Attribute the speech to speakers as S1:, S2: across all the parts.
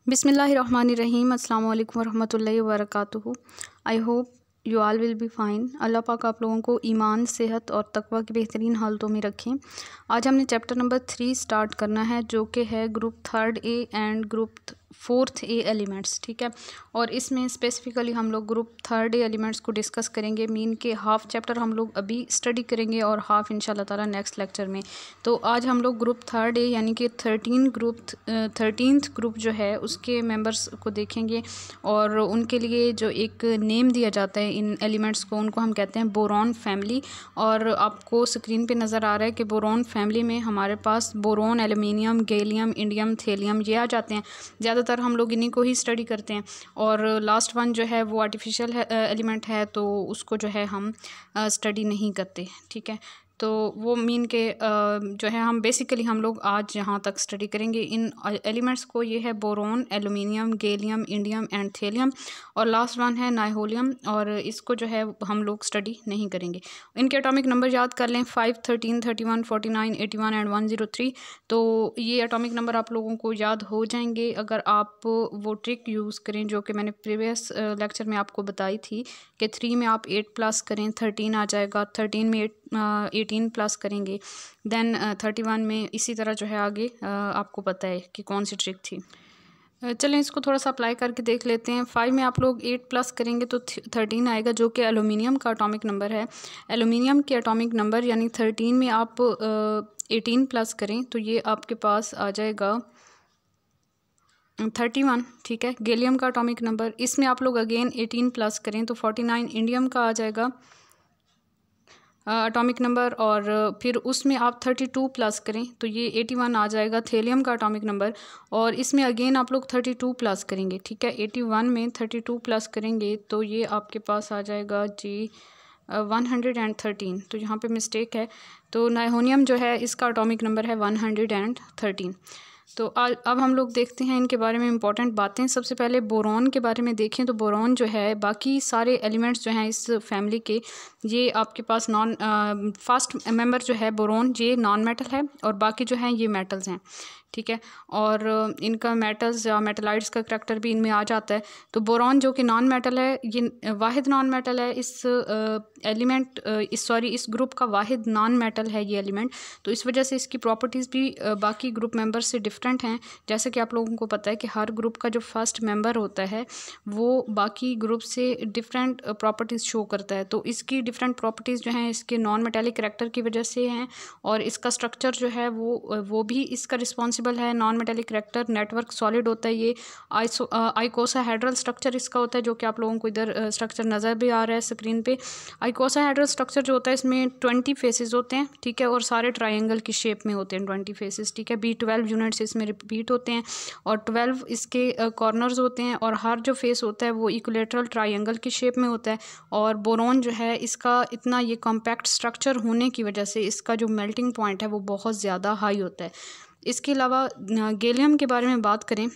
S1: बिस्मिल्लाहिर्रहमानिर्रहीम अस्सलाम वालेकुम वरहमतुल्लाहि वबरकातुहू। I hope you all will be fine. Allah पाक आप लोगों को ईमान, सेहत और तकवा की बेहतरीन हालतों में रखें। आज हमने चैप्टर नंबर 3 स्टार्ट करना है, जो कि है group 3 A and group 4 A elements. ठीक है, और इसमें स्पेसिफ़िकली हम लोग ग्रुप 3 ए एलिमेंट्स को डिस्कस करेंगे। मीन के हाफ़ चैप्टर हम लोग अभी स्टडी करेंगे और हाफ़ इंशाल्लाह ताला नेक्स्ट लेक्चर में। तो आज हम लोग ग्रुप 3 ए यानी कि 13th ग्रुप जो है उसके मेंबर्स को देखेंगे, और उनके लिए जो एक नेम दिया जाता है इन एलिमेंट्स को, उनको हम कहते हैं बोरॉन फैमिली। और आपको स्क्रीन पे नज़र आ रहा है कि बोरॉन फैमिली में हमारे पास boron, aluminium, gallium, indium, thallium ये आ जाते हैं। ज़्यादातर हम लोग इन्हीं को ही स्टडी करते हैं। और लास्ट वन जो है वो आर्टिफिशियल एलिमेंट है, तो उसको जो है हम स्टडी नहीं करते। ठीक है, तो वो मीन के जो है हम बेसिकली हम लोग आज यहाँ तक स्टडी करेंगे इन एलिमेंट्स को। ये है boron, aluminium, gallium, indium and thallium, और लास्ट वन है नाइहोलियम, और इसको जो है हम लोग स्टडी नहीं करेंगे। इनके एटॉमिक नंबर याद कर लें, 5, 13, 31, 49, 81 एंड 103। तो ये एटॉमिक नंबर आप लोगों को याद हो जाएंगे अगर आप वो ट्रिक यूज़ करें जो कि मैंने प्रीवियस लेक्चर में आपको बताई थी कि 3 में आप 8 प्लस करें 13 आ जाएगा, 13 में 18 प्लस करेंगे, देन 31 में इसी तरह जो है आगे आपको पता है कि कौन सी ट्रिक थी। चलें इसको थोड़ा सा अप्लाई करके देख लेते हैं। 5 में आप लोग 8 प्लस करेंगे तो 13 आएगा, जो कि एलुमिनियम का एटॉमिक नंबर है। एलुमिनियम के एटॉमिक नंबर यानी 13 में आप 18 प्लस करें तो ये आपके पास आ जाएगा 31। ठीक है, गैलियम का एटॉमिक नंबर, इसमें आप लोग अगेन 18 प्लस करें तो 49। इंडियम का आ जाएगा एटॉमिक नंबर, और फिर उसमें आप 32 प्लस करें तो ये 81 आ जाएगा थेलियम का एटॉमिक नंबर, और इसमें अगेन आप लोग 32 प्लस करेंगे। ठीक है, 81 में 32 प्लस करेंगे तो ये आपके पास आ जाएगा जी 113। तो यहाँ पे मिस्टेक है, तो नाइहोनियम जो है इसका एटॉमिक नंबर है 113। तो अब हम लोग देखते हैं इनके बारे में इंपॉर्टेंट बातें। सबसे पहले बोरॉन के बारे में देखें तो बोरॉन जो है, बाकी सारे एलिमेंट्स जो हैं इस फैमिली के, ये आपके पास फर्स्ट मेंबर जो है बोरॉन, ये नॉन मेटल है, और बाकी जो हैं ये मेटल्स हैं। ठीक है, और इनका मेटल्स या मेटलाइड्स का करैक्टर भी इनमें आ जाता है। तो बोरॉन जो कि नॉन मेटल है, ये वाहिद नॉन मेटल है इस इस ग्रुप का वाहिद नॉन मेटल है ये एलिमेंट। तो इस वजह से इसकी प्रॉपर्टीज़ भी बाकी ग्रुप मेंबर्स से डिफरेंट हैं। जैसे कि आप लोगों को पता है कि हर ग्रुप का जो फर्स्ट मेंबर होता है वो बाकी ग्रुप से डिफरेंट प्रॉपर्टीज़ शो करता है। तो इसकी डिफरेंट प्रॉपर्टीज़ जो हैं इसके नॉन मेटेलिक करैक्टर की वजह से हैं, और इसका स्ट्रक्चर जो है वो भी इसका रिस्पॉन्सिबल है। Non metallic character network solid होता है, ये आइकोसाहेड्रल स्ट्रक्चर इसका होता है, जो कि आप लोगों को इधर स्ट्रक्चर नज़र भी आ रहा है स्क्रीन पे। आइकोसाहेड्रल स्ट्रक्चर जो होता है इसमें 20 फेसेस होते हैं। ठीक है, और सारे ट्रायंगल की शेप में होते हैं 20 फेसेस। ठीक है, B12 यूनिट्स इसमें रिपीट होते हैं, और 12 इसके कॉर्नर्स होते हैं, और हर जो फेस होता है वो इक्विलेटरल ट्रायंगल की शेप में होता है। और बोरॉन जो है इसका इतना ये कॉम्पैक्ट स्ट्रक्चर होने की वजह से इसका जो मेल्टिंग पॉइंट है वो बहुत ज़्यादा हाई होता है। इसके अलावा गैलियम के बारे में बात करें,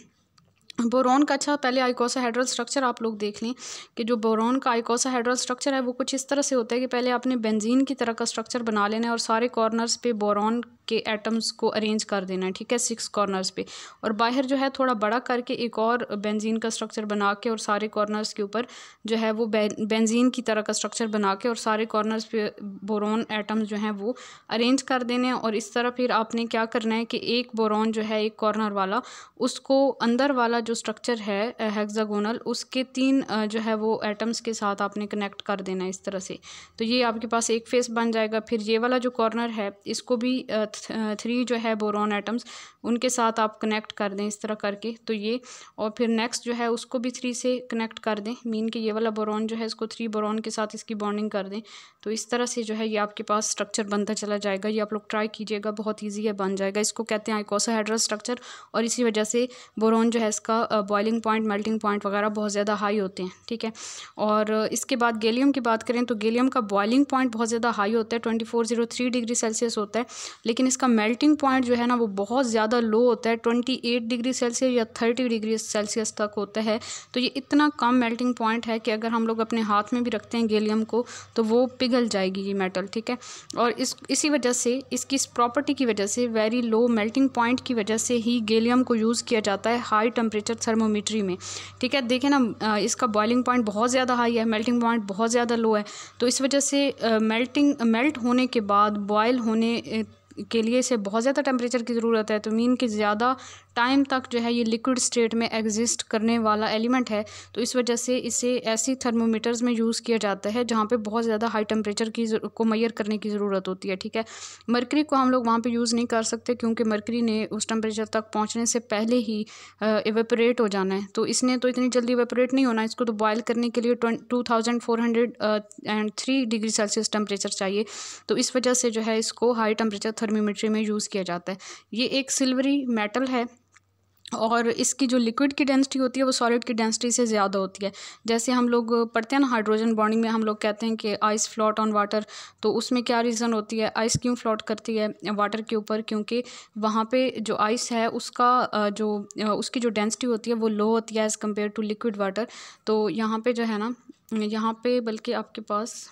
S1: बोरॉन का, अच्छा पहले आइकोसाहेड्रल स्ट्रक्चर आप लोग देख लें कि जो बोरॉन का आइकोसाहेड्रल स्ट्रक्चर है वो कुछ इस तरह से होता है कि पहले आपने बेंजीन की तरह का स्ट्रक्चर बना लेना है, और सारे कॉर्नर्स पे बोरॉन के एटम्स को अरेंज कर देना है। ठीक है, 6 कॉर्नर्स पे, और बाहर जो है थोड़ा बड़ा करके एक और बेंजीन का स्ट्रक्चर बना के, और सारे कॉर्नर्स के ऊपर जो है वो बेंजीन की तरह का स्ट्रक्चर बना के, और सारे कॉर्नर्स पे बोरॉन एटम्स जो हैं वो अरेंज कर देने हैं। और इस तरह फिर आपने क्या करना है कि एक बोरॉन जो है एक कॉर्नर वाला, उसको अंदर वाला जो स्ट्रक्चर है हेक्सागोनल, उसके 3 जो है वो एटम्स के साथ आपने कनेक्ट कर देना है इस तरह से। तो ये आपके पास एक फेस बन जाएगा। फिर ये वाला जो कॉर्नर है इसको भी 3 जो है बोरॉन एटम्स उनके साथ आप कनेक्ट कर दें इस तरह करके, तो ये, और फिर नेक्स्ट जो है उसको भी 3 से कनेक्ट कर दें। मीन कि ये वाला बोरॉन जो है इसको 3 बोरॉन के साथ इसकी बॉन्डिंग कर दें। तो इस तरह से जो है ये आपके पास स्ट्रक्चर बनता चला जाएगा। ये आप लोग ट्राई कीजिएगा, बहुत ईजी है, बन जाएगा। इसको कहते हैं आइकोसाहेड्रल स्ट्रक्चर, और इसी वजह से बोरॉन जो है इसका बॉइलिंग पॉइंट, मेल्टिंग पॉइंट वगैरह बहुत ज़्यादा हाई होते हैं। ठीक है, और इसके बाद गैलियम की बात करें तो गैलियम का बॉइलिंग पॉइंट बहुत ज़्यादा हाई होता है, 2403 डिग्री सेल्सियस होता है, लेकिन लेकिन इसका मेल्टिंग पॉइंट जो है ना वो बहुत ज़्यादा लो होता है, 28 डिग्री सेल्सियस या 30 डिग्री सेल्सियस तक होता है। तो ये इतना कम मेल्टिंग पॉइंट है कि अगर हम लोग अपने हाथ में भी रखते हैं गैलियम को तो वो पिघल जाएगी ये मेटल, ठीक है। और इसी वजह से, इसकी इस प्रॉपर्टी की वजह से, वेरी लो मेल्टिंग पॉइंट की वजह से ही गैलियम को यूज़ किया जाता है हाई टेम्परेचर थर्मोमीट्री में, ठीक है। देखें ना, इसका बॉइलिंग पॉइंट बहुत ज़्यादा हाई है, मेल्टिंग पॉइंट बहुत ज़्यादा लो है। तो इस वजह से मेल्ट होने के बाद बॉयल होने के लिए इसे बहुत ज़्यादा टेम्परेचर की ज़रूरत है। तो मीन कि ज़्यादा टाइम तक जो है ये लिक्विड स्टेट में एग्जिस्ट करने वाला एलिमेंट है। तो इस वजह से इसे ऐसी थर्मोमीटर्स में यूज़ किया जाता है जहाँ पे बहुत ज़्यादा हाई टेम्परेचर को मेजर करने की ज़रूरत होती है, ठीक है। मरकरी को हम लोग वहाँ पे यूज़ नहीं कर सकते क्योंकि मरकरी ने उस टेम्परेचर तक पहुँचने से पहले ही एवेपोरेट हो जाना है। तो इसने तो इतनी जल्दी एवेपोरेट नहीं होना, इसको तो बॉयल करने के लिए 2403 डिग्री सेल्सियस टेम्परेचर चाहिए। तो इस वजह से जो है इसको हाई टेम्परेचर थर्मोमीट्री में यूज़ किया जाता है। ये एक सिल्वरी मेटल है और इसकी जो लिक्विड की डेंसिटी होती है वो सॉलिड की डेंसिटी से ज़्यादा होती है। जैसे हम लोग पढ़ते हैं ना हाइड्रोजन बॉन्डिंग में, हम लोग कहते हैं कि आइस फ्लोट ऑन वाटर। तो उसमें क्या रीज़न होती है, आइस क्यों फ्लोट करती है वाटर के ऊपर? क्योंकि वहाँ पे जो आइस है उसका उसकी जो डेंसिटी होती है वो लो होती है as compare to liquid water. तो यहाँ पे जो है ना, यहाँ पे बल्कि आपके पास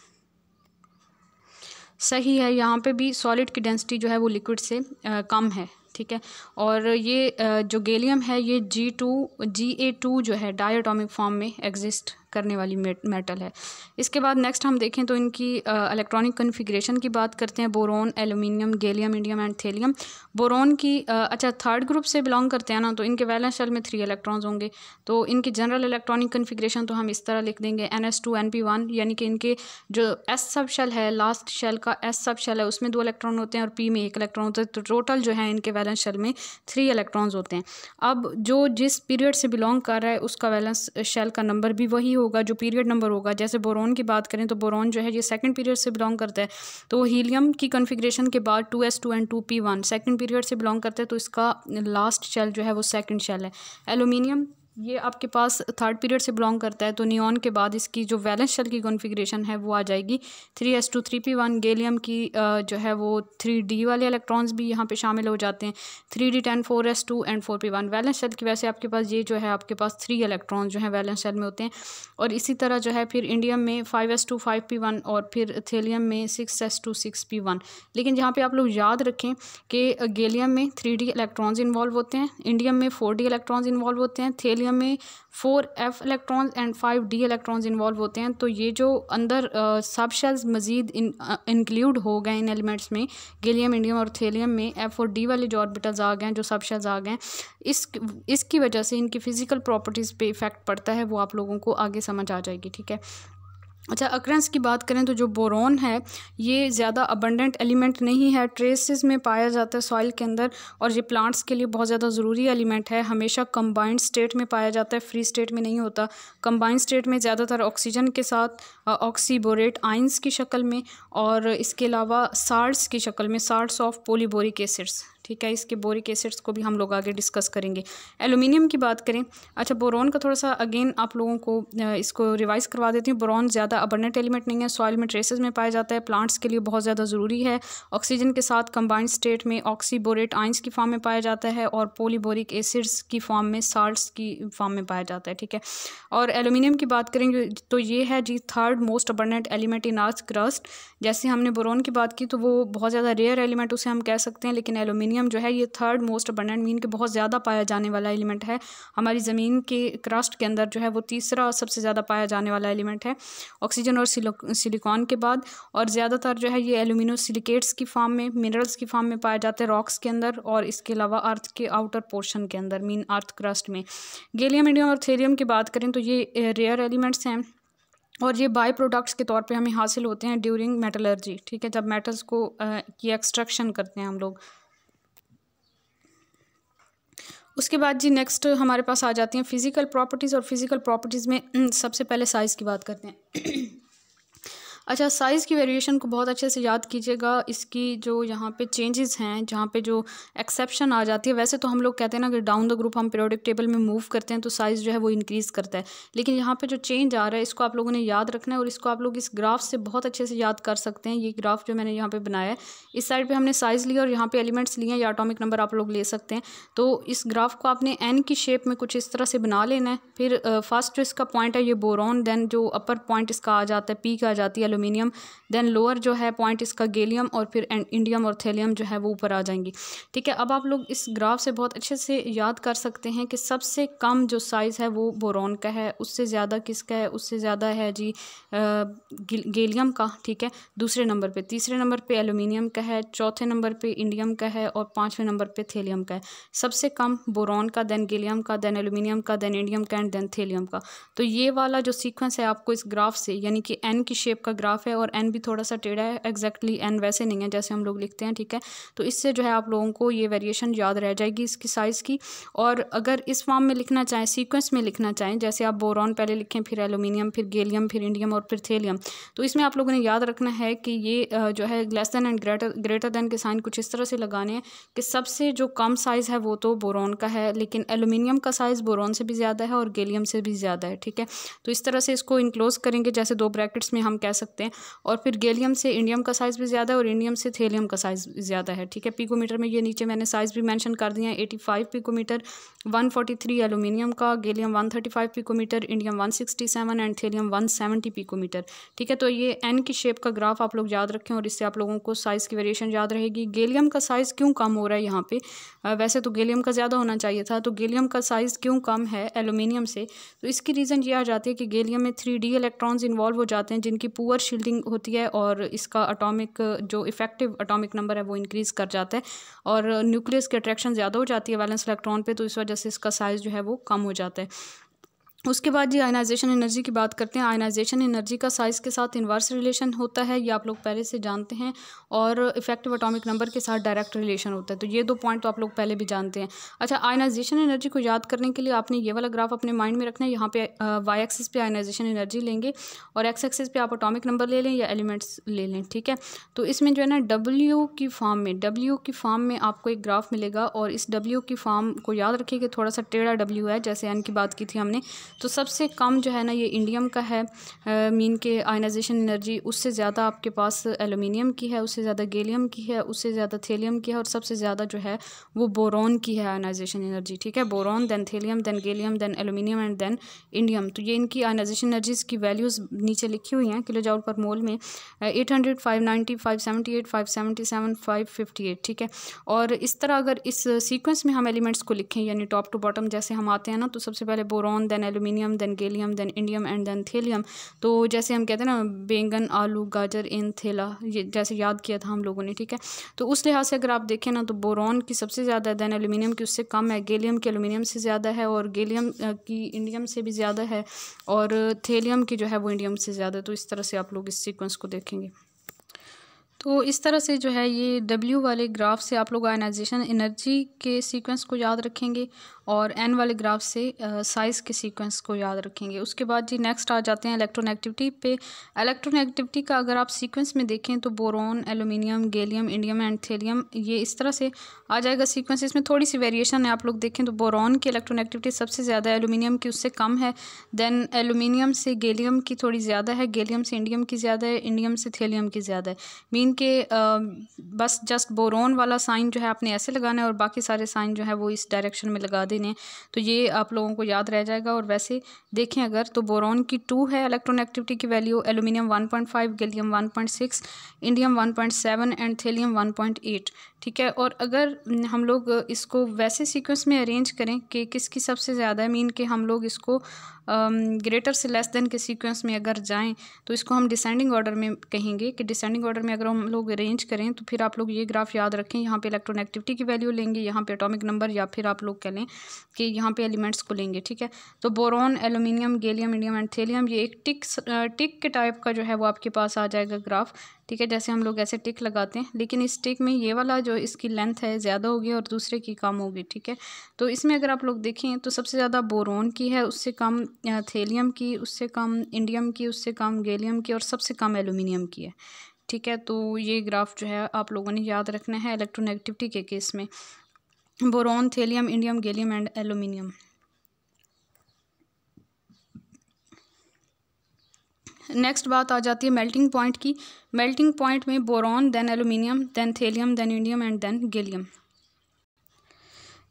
S1: सही है, यहाँ पे भी सॉलिड की डेंसिटी जो है वो लिक्विड से कम है, ठीक है। और ये जो गैलियम है ये Ga2 जो है डायटोमिक फॉर्म में एग्जिस्ट करने वाली मेटल है। इसके बाद नेक्स्ट हम देखें तो इनकी इलेक्ट्रॉनिक कन्फिग्रेशन की बात करते हैं। Boron, aluminium, gallium, indium and thallium. Boron की अच्छा थर्ड ग्रुप से बिलोंग करते हैं ना, तो इनके वैलेंस शेल में 3 इलेक्ट्रॉन्स होंगे। तो इनकी जनरल इलेक्ट्रॉनिक कन्फिग्रेशन तो हम इस तरह लिख देंगे NS2 NP1, यानी कि इनके जो S सब शेल है, लास्ट शेल का S सब शेल है उसमें 2 इलेक्ट्रॉन होते हैं और P में 1 इलेक्ट्रॉन होता है। तो टोटल जो है इनके वैलेंस शेल में 3 इलेक्ट्रॉन्स होते हैं। अब जो जिस पीरियड से बिलोंग कर रहा है उसका वैलेंस शेल का नंबर भी वही होगा जो पीरियड नंबर होगा। जैसे बोरोन की बात करें तो बोरोन जो है ये सेकंड पीरियड से बिलोंग करता है। तो हीलियम की कन्फिग्रेशन के बाद 2s2 and 2p1 second period से बिलोंग करता है, तो इसका लास्ट शेल जो है वो सेकंड शेल है। एल्यूमिनियम ये आपके पास थर्ड पीरियड से बिलोंग करता है, तो नियॉन के बाद इसकी जो वैलेंस शेल की कॉन्फ़िगरेशन है वो आ जाएगी 3s2 3p1। गैलियम की जो है वो 3d वाले इलेक्ट्रॉन्स भी यहाँ पे शामिल हो जाते हैं, 3d10 4s2 and 4p1। Valence shell की वैसे आपके पास ये जो है आपके पास 3 इलेक्ट्रॉन्स जो है वैलेंस शेल में होते हैं। और इसी तरह जो है फिर इंडियम में 5s2 5p1 और फिर थेलियम में 6s2 6p1। लेकिन यहाँ पर आप लोग याद रखें कि गैलियम में 3d इलेक्ट्रॉन्स इन्वॉल्व होते हैं, इंडियम में 4d इलेक्ट्रॉन्स इन्वॉल्व होते हैं, थेलियम में 4f electrons and 5d electrons involve होते हैं। तो ये जो अंदर सब शेल्स मज़ीद इंक्लूड हो गए इन एलिमेंट्स में, गैलियम, इंडियम और थेलियम में f और d वाले जो ऑर्बिटल्स आ गए हैं, जो सब शेल्स आ गए हैं, इसकी वजह से इनकी फ़िज़िकल प्रॉपर्टीज़ पे इफ़ेक्ट पड़ता है, वो आप लोगों को आगे समझ आ जाएगी, ठीक है। अच्छा, अक्रेंस की बात करें तो जो बोरोन है ये ज़्यादा अबंडेंट एलिमेंट नहीं है, ट्रेसेस में पाया जाता है सॉइल के अंदर, और ये प्लांट्स के लिए बहुत ज़्यादा ज़रूरी एलिमेंट है। हमेशा कंबाइंड स्टेट में पाया जाता है, फ्री स्टेट में नहीं होता। कंबाइंड स्टेट में ज़्यादातर ऑक्सीजन के साथ ऑक्सीबोरेट आइंस की शक्ल में, और इसके अलावा साल्ट्स की शक्ल में, साल्ट्स ऑफ पॉलीबोरिक एसिड्स, ठीक है। इसके बोरिक एसिड्स को भी हम लोग आगे डिस्कस करेंगे। एल्यूमिनियम की बात करें, अच्छा बोरोन का थोड़ा सा अगेन आप लोगों को इसको रिवाइज़ करवा देती हूँ। बोरोन ज़्यादा अबंडेंट एलिमेंट नहीं है, सॉइल में ट्रेसेस में पाया जाता है, प्लांट्स के लिए बहुत ज़्यादा ज़रूरी है, ऑक्सीजन के साथ कंबाइंड स्टेट में ऑक्सीबोरेट आइंस की फॉर्म में पाया जाता है, और पॉलीबोरिक एसिड्स की फॉर्म में, साल्ट्स की फॉर्म में पाया जाता है, ठीक है। और एल्यूमिनियम की बात करेंगे तो ये है जी third most abundant element in earth crust. जैसे हमने बोरोन की बात की तो वो बहुत ज़्यादा रेयर एलिमेंट उसे हम कह सकते हैं, लेकिन एल्यूमिनियम जो है ये थर्ड मोस्ट अबंडेंट, मीन के बहुत ज़्यादा पाया जाने वाला एलिमेंट है। हमारी ज़मीन के क्रस्ट के अंदर जो है वो तीसरा सबसे ज़्यादा पाया जाने वाला एलिमेंट है, ऑक्सीजन और सिलिकॉन के बाद। और ज़्यादातर जो है ये एल्यूमिनो सिलिकेट्स की फॉर्म में, मिनरल्स की फॉर्म में पाया जाता है रॉक्स के अंदर, और इसके अलावा अर्थ के आउटर पोर्शन के अंदर, मीन अर्थ क्रस्ट में। गैलियम, इंडियम और थेलियम की बात करें तो ये रेयर एलिमेंट्स हैं, और ये बाई प्रोडक्ट्स के तौर पे हमें हासिल होते हैं ड्यूरिंग मेटलर्जी, ठीक है, जब मेटल्स को की एक्सट्रैक्शन करते हैं हम लोग। उसके बाद जी नेक्स्ट हमारे पास आ जाती हैं फ़िज़िकल प्रॉपर्टीज़, और फिज़िकल प्रॉपर्टीज़ में सबसे पहले साइज़ की बात करते हैं। अच्छा, साइज़ की वेरिएशन को बहुत अच्छे से याद कीजिएगा। इसकी जो यहाँ पे चेंजेस हैं, जहाँ पे जो एक्सेप्शन आ जाती है, वैसे तो हम लोग कहते हैं ना कि डाउन द ग्रुप हम पीरियोडिक टेबल में मूव करते हैं तो साइज़ जो है वो इंक्रीज़ करता है, लेकिन यहाँ पे जो चेंज आ रहा है इसको आप लोगों ने याद रखना है और इसको आप लोग इस ग्राफ से बहुत अच्छे से याद कर सकते हैं। ये ग्राफ जो मैंने यहाँ पे बनाया है, इस साइड पर हमने साइज़ लिया और यहाँ पर एलिमेंट्स लिए हैं या एटॉमिक नंबर आप लोग ले सकते हैं। तो इस ग्राफ को आपने एन की शेप में कुछ इस तरह से बना लेना है। फिर फर्स्ट जो इसका पॉइंट है ये बोरॉन, देन जो अपर पॉइंट इसका आ जाता है, पीक आ जाती है एल्यूमिनियम, देन लोअर जो है पॉइंट इसका गैलियम, और फिर इंडियम और थैलियम जो है वो ऊपर आ जाएंगी। ठीक है, अब आप लोग इस ग्राफ से बहुत अच्छे से याद कर सकते हैं कि सबसे कम जो साइज़ है वो बोरॉन का है, उससे ज़्यादा किसका है, उससे ज़्यादा है जी गैलियम का। ठीक है, दूसरे नंबर पे, तीसरे नंबर पे एल्यूमिनियम का है, चौथे नंबर पे इंडियम का है और पाँचवें नंबर पे थैलियम का है। सबसे कम बोरॉन का, देन गैलियम का, देन एल्यूमिनियम का, देन इंडियम का एंड देन थैलियम का। तो ये वाला जो सीक्वेंस है आपको इस ग्राफ से, यानी कि एन की शेप का ग्राफ है और एन भी थोड़ा सा टेढ़ा है, एग्जैक्टली एन वैसे नहीं है जैसे हम लोग लिखते हैं। ठीक है, तो इससे जो है आप लोगों को ये वेरिएशन याद रह जाएगी इसकी साइज़ की। और अगर इस फॉर्म में लिखना चाहें, सीक्वेंस में लिखना चाहें, जैसे आप बोरॉन पहले लिखें, फिर एल्यूमिनियम, फिर गैलियम, फिर इंडियम और फिर थैलियम, तो इसमें आप लोगों ने याद रखना है कि ये जो है less than and greater than के साइन कुछ इस तरह से लगाने हैं कि सबसे जो कम साइज़ है वो तो बोरॉन का है, लेकिन एल्यूमिनियम का साइज़ बोरॉन से भी ज़्यादा है और गैलियम से भी ज़्यादा है। ठीक है, तो इस तरह से इसको इनक्लोज करेंगे जैसे दो ब्रैकेट्स में हम कह सकते हैं। और फिर गैलियम से इंडियम का साइज़ भी ज़्यादा है और इंडियम से थैलियम का साइज़ ज़्यादा है। ठीक है, पिकोमीटर में ये नीचे मैंने साइज़ भी मेंशन कर दिया है, 85 पिकोमीटर, 143 एल्यूमिनियम का, gallium 135 picometre, indium 167 and thallium 170 picometre. ठीक है, तो ये एन की शेप का ग्राफ आप लोग याद रखें और इससे आप लोगों को साइज़ की वेरिएशन याद रहेगी। गैलियम का साइज़ क्यों कम हो रहा है यहाँ पे, वैसे तो गैलियम का ज़्यादा होना चाहिए था, तो गैलियम का साइज़ क्यों कम है एल्यूमिनियम से, तो इसकी रीज़न ये आ जाती है कि गैलियम में 3d इलेक्ट्रॉन्स इन्वॉल्व हो जाते हैं जिनकी पुअर शील्डिंग होती है और इसका अटोमिक जो इफेक्टिव अटोमिक नंबर है वो इंक्रीज़ कर जाता है और न्यूक्लियस की अट्रैक्शन ज़्यादा हो जाती है वैलेंस इलेक्ट्रॉन पे, तो इस वजह से इसका साइज़ जो है वो कम हो जाता है। उसके बाद जी आयनाइजेशन एनर्जी की बात करते हैं। आयनाइजेशन एनर्जी का साइज़ के साथ इन्वर्स रिलेशन होता है, ये आप लोग पहले से जानते हैं, और इफेक्टिव एटॉमिक नंबर के साथ डायरेक्ट रिलेशन होता है, तो ये दो पॉइंट तो आप लोग पहले भी जानते हैं। अच्छा, आयनाइजेशन एनर्जी को याद करने के लिए आपने ये वाला ग्राफ अपने माइंड में रखना है। यहाँ पे वाई एक्सिस पे आयनाइजेशन एनर्जी लेंगे और एक्स एक्सिस पे आप एटॉमिक नंबर ले लें या एलिमेंट्स ले लें। ठीक है, तो इसमें जो है ना डब्ल्यू की फॉर्म में आपको एक ग्राफ मिलेगा और इस डब्ल्यू की फॉर्म को याद रखिए कि थोड़ा सा टेढ़ा डब्ल्यू है, जैसे एन की बात की थी हमने। तो सबसे कम जो है ना ये इंडियम का है मीन के आयनाइजेशन एनर्जी, उससे ज़्यादा आपके पास एल्यूमिनियम की है, उससे ज़्यादा गैलियम की है, उससे ज़्यादा थैलियम की है और सबसे ज़्यादा जो है वो बोरॉन की है आयनाइजेशन एनर्जी। ठीक है, boron, then thallium, then gallium, then aluminium and then indium. तो ये इनकी आयनाइजेशन एनर्जीज़ की वैल्यूज़ नीचे लिखी हुई हैं किलो जूल पर मोल में, 800, 590, 578, 577, 558। ठीक है, और इस तरह अगर इस सीक्वेंस में हम एलिमेंट्स को लिखें यानी टॉप टू बॉटम जैसे हम आते हैं ना, तो सबसे पहले boron, then aluminium, then gallium, then indium and then thallium. तो जैसे हम कहते हैं ना बैंगन, आलू, गाजर इन थैला, ये जैसे याद किया था हम लोगों ने। ठीक है, तो उस लिहाज से अगर आप देखें ना तो बोरॉन की सबसे ज़्यादा है, देन एल्यूमिनियम की उससे कम है, गैलियम की एल्यूमिनियम से ज़्यादा है और गैलियम की इंडियम से भी ज़्यादा है और थैलियम की जो है वो इंडियम से ज़्यादा है। तो इस तरह से आप लोग इस सीक्वेंस को देखेंगे। तो इस तरह से जो है ये W वाले ग्राफ से आप लोग आयनाइजेशन एनर्जी के सीक्वेंस को याद रखेंगे और N वाले ग्राफ से साइज़ के सीक्वेंस को याद रखेंगे। उसके बाद जी नेक्स्ट आ जाते हैं इलेक्ट्रोनेगेटिविटी पे। इलेक्ट्रोनेगेटिविटी का अगर आप सीक्वेंस में देखें तो boron, aluminium, gallium, indium and thallium, ये इस तरह से आ जाएगा सीक्वेंस। इसमें थोड़ी सी वेरिएशन है, आप लोग देखें तो बोरॉन की इलेक्ट्रोनेगेटिविटी सबसे ज़्यादा है, एल्यूमिनियम की उससे कम है, देन एल्यूमिनियम से गैलियम की थोड़ी ज़्यादा है, गैलियम से इंडियम की ज़्यादा है, इंडियम से थैलियम की ज़्यादा है। मीन के बस जस्ट बोरॉन वाला साइन जो है आपने ऐसे लगाना है और बाकी सारे साइन जो है वो इस डायरेक्शन में लगा देने हैं, तो ये आप लोगों को याद रह जाएगा। और वैसे देखें अगर तो बोरॉन की 2 है इलेक्ट्रोनेगेटिविटी की value, aluminium 1.5, gallium 1.6, indium 1.7 and thallium 1.8। ठीक है, और अगर हम लोग इसको वैसे सीक्वेंस में अरेंज करें कि किसकी सबसे ज़्यादा है, मीन के हम लोग इसको ग्रेटर से लेस देन के सीक्वेंस में अगर जाएं तो इसको हम डिसेंडिंग ऑर्डर में कहेंगे कि डिसेंडिंग ऑर्डर में अगर हम हम लोग अरेंज करें तो फिर आप लोग ये ग्राफ याद रखें, यहाँ पे इलेक्ट्रोनेगेटिविटी की वैल्यू लेंगे, यहाँ पे एटॉमिक नंबर, या फिर आप लोग कह लें कि यहाँ पे एलिमेंट्स को लेंगे, ठीक है। तो boron, aluminium, gallium, indium and thallium, ये एक टिक के टाइप का जो है वो आपके पास आ जाएगा ग्राफ, ठीक है। जैसे हम लोग ऐसे टिक लगाते हैं, लेकिन इस टिक में ये वाला जो इसकी लेंथ है ज़्यादा होगी और दूसरे की कम होगी, ठीक है। तो इसमें अगर आप लोग देखें तो सबसे ज़्यादा बोरॉन की है, उससे कम थेलियम की, उससे कम इंडियम की, उससे कम गैलियम की और सबसे कम एल्यूमिनियम की है, ठीक है। तो ये ग्राफ जो है आप लोगों ने याद रखना है इलेक्ट्रोनेगेटिविटी के केस में, boron, thallium, indium, gallium and aluminium. Next बात आ जाती है मेल्टिंग पॉइंट की। मेल्टिंग पॉइंट में boron, then aluminium, then thallium, then indium and then gallium.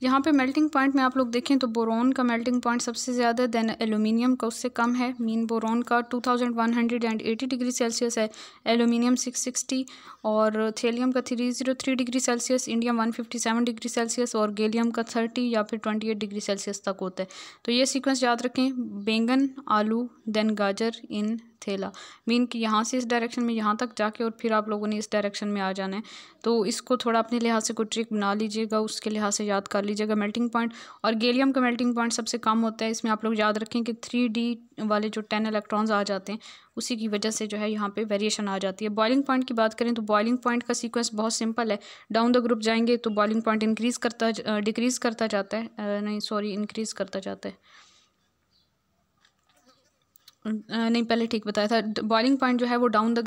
S1: यहाँ पे मेल्टिंग पॉइंट में आप लोग देखें तो बोरॉन का मेल्टिंग पॉइंट सबसे ज़्यादा है, देन एल्यूमिनियम का उससे कम है। मीन बोरॉन का 2180 डिग्री सेल्सियस है, एल्यूमिनियम 660 और थेलियम का 303 degree Celsius, indium 157 degree Celsius और गैलियम का 30 या फिर 28 डिग्री सेल्सियस तक होता है। तो ये सीक्वेंस याद रखें, बैंगन, आलू, देन गाजर, इन, थेला। मीन कि यहाँ से इस डायरेक्शन में यहाँ तक जाके और फिर आप लोगों ने इस डायरेक्शन में आ जाना है। तो इसको थोड़ा अपने लिहाज से कोई ट्रिक बना लीजिएगा, उसके लिहाज से याद कर लीजिएगा मेल्टिंग पॉइंट। और गैलियम का मेल्टिंग पॉइंट सबसे कम होता है, इसमें आप लोग याद रखें कि 3D वाले जो 10 इलेक्ट्रॉन्स आ जाते हैं उसी की वजह से जो है यहाँ पे वेरिएशन आ जाती है। बॉइलिंग पॉइंट की बात करें तो बॉइलिंग पॉइंट का सीक्वेंस बहुत सिंपल है, डाउन द ग्रुप जाएंगे तो बॉइलिंग पॉइंट डिक्रीज़ करता जाता है, इंक्रीज़ करता जाता है। नहीं, पहले ठीक बताया था। बॉइलिंग पॉइंट जो है वो डाउन द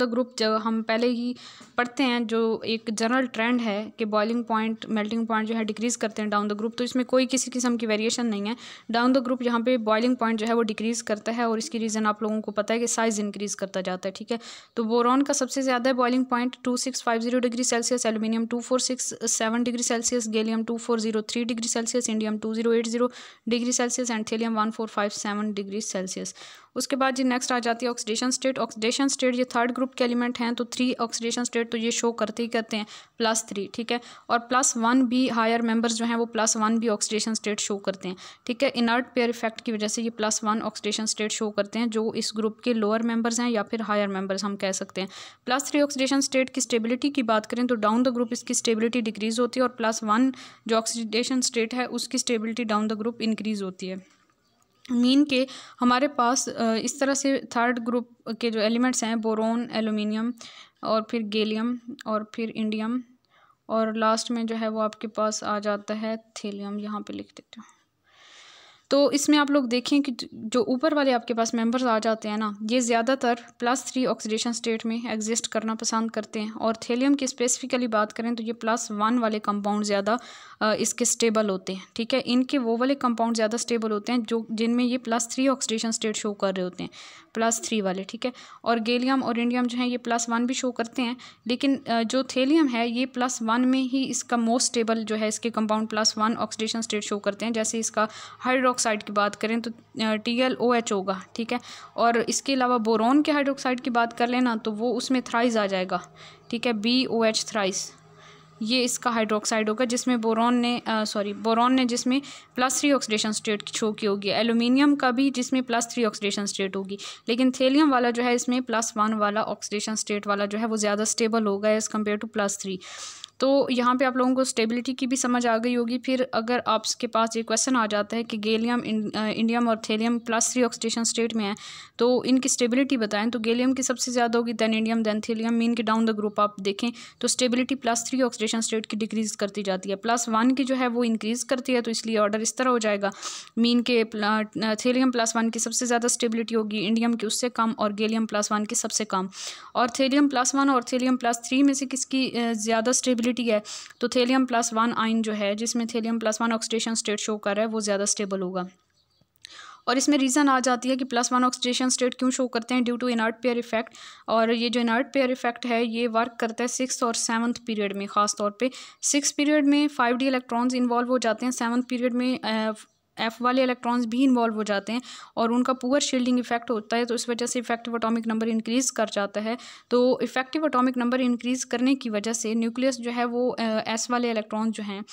S1: ग्रुप जो हम पहले ही पढ़ते हैं, जो एक जनरल ट्रेंड है कि बॉइलिंग पॉइंट, मेल्टिंग पॉइंट जो है डिक्रीज़ करते हैं डाउन द ग्रुप। तो इसमें कोई किसी किस्म की वेरिएशन नहीं है। डाउन द ग्रुप यहाँ पे बॉइलिंग पॉइंट जो है वो डिक्रीज़ करता है और इसकी रीज़न आप लोगों को पता है कि साइज़ इंक्रीज़ करता जाता है, ठीक है। तो बोरॉन का सबसे ज़्यादा है boiling point 2650 degree Celsius, aluminium 2467 degree Celsius, gallium 2403 degree Celsius, indium 2080 degree Celsius and thallium 1457 degree Celsius. उसके बाद जी नेक्स्ट आ जाती है ऑक्सीडेशन स्टेट। ऑक्सीडेशन स्टेट ये थर्ड ग्रुप के एलिमेंट हैं, तो 3 ऑक्सीडेशन स्टेट तो ये शो करते ही करते हैं, +3, ठीक है। और +1 भी हायर मेंबर्स जो हैं वो +1 भी ऑक्सीडेशन स्टेट शो करते हैं, ठीक है। इनर्ट पेयर इफेक्ट की वजह से ये +1 ऑक्सीडेशन स्टेट शो करते हैं, जो इस ग्रुप के लोअर मेंबर्स हैं या फिर हायर मेंबर्स हम कह सकते हैं। +3 ऑक्सीडेशन स्टेट की स्टेबिलिटी की बात करें तो डाउन द ग्रुप इसकी स्टेबिलिटी डिक्रीज़ होती है और +1 जो ऑक्सीडेशन स्टेट है उसकी stability down the group increase होती है। मीन के हमारे पास इस तरह से थर्ड ग्रुप के जो एलिमेंट्स हैं, बोरॉन, एल्यूमिनियम और फिर गैलियम और फिर इंडियम और लास्ट में जो है वो आपके पास आ जाता है थेलियम, यहाँ पे लिख देते हैं। तो इसमें आप लोग देखें कि जो ऊपर वाले आपके पास मेंबर्स आ जाते हैं ना, ये ज़्यादातर +3 ऑक्सीडेशन स्टेट में एग्जिस्ट करना पसंद करते हैं। और थेलियम की स्पेसिफिकली बात करें तो ये +1 वाले कंपाउंड ज़्यादा इसके स्टेबल होते हैं, ठीक है। इनके वो वाले कंपाउंड ज़्यादा स्टेबल होते हैं जो जिनमें ये +3 ऑक्सीडेशन स्टेट शो कर रहे होते हैं, +3 वाले, ठीक है। और गैलियम और इंडियम जो हैं ये +1 भी शो करते हैं, लेकिन जो थेलियम है ये +1 में ही इसका मोस्ट स्टेबल जो है, इसके कंपाउंड +1 ऑक्सीडेशन स्टेट शो करते हैं। जैसे इसका हाइड्रोक्साइड की बात करें तो TlOH होगा, ठीक है। और इसके अलावा बोरॉन के हाइड्रोक्साइड की बात कर लेना तो वो उसमें थ्राइस आ जाएगा, ठीक है, BOH थ्राइस, ये इसका हाइड्रोक्साइड होगा जिसमें बोरॉन ने जिसमें +3 ऑक्सीडेशन स्टेट शो की होगी। एल्यूमिनियम का भी जिसमें +3 ऑक्सीडेशन स्टेट होगी, लेकिन थेलियम वाला जो है इसमें +1 वाला ऑक्सीडेशन स्टेट वाला जो है वो ज़्यादा स्टेबल होगा एज़ कम्पेयर टू +3। तो यहाँ पे आप लोगों को स्टेबिलिटी की भी समझ आ गई होगी। फिर अगर आपके पास ये क्वेश्चन आ जाता है कि गैलियम, इंडियम और थेलियम +3 ऑक्सीडेशन स्टेट में है तो इनकी स्टेबिलिटी बताएं, तो गैलियम की सबसे ज़्यादा होगी, then indium, then thallium. Mean के डाउन द ग्रुप आप देखें तो स्टेबिलिटी +3 ऑक्सीडेशन स्टेट की डिक्रीज़ करती जाती है, +1 की जो है वो इंक्रीज़ करती है। तो इसलिए ऑर्डर इस तरह हो जाएगा, मीन के थेलियम +1 की सबसे ज़्यादा स्टेबिलिटी होगी, इंडियम की उससे कम और गैलियम +1 की सबसे कम। और थेलियम +1 और थेलियम +3 में से किसकी ज़्यादा स्टेबिलिटी है, तो थेलियम +1 आयन जो है जिसमें थेलियम +1 ऑक्सीडेशन स्टेट शो कर रहा है वो ज़्यादा स्टेबल होगा। और इसमें रीज़न आ जाती है कि +1 ऑक्सीडेशन स्टेट क्यों शो करते हैं, due to inert pair effect. और ये जो इनर्ट पेयर इफेक्ट है ये वर्क करता है 6th और 7th पीरियड में, ख़ास तौर पे 6th पीरियड में 5D इलेक्ट्रॉन्स इन्वॉल्व हो जाते हैं, 7th पीरियड में F वाले इलेक्ट्रॉन्स भी इन्वॉल्व हो जाते हैं और उनका पुअर शील्डिंग इफेक्ट होता है, तो इस वजह से इफेक्टिव एटॉमिक नंबर इंक्रीज़ कर जाता है। तो इफेक्टिव एटॉमिक नंबर इंक्रीज़ करने की वजह से न्यूक्लियस जो है वो S वाले इलेक्ट्रॉन्स जो हैं,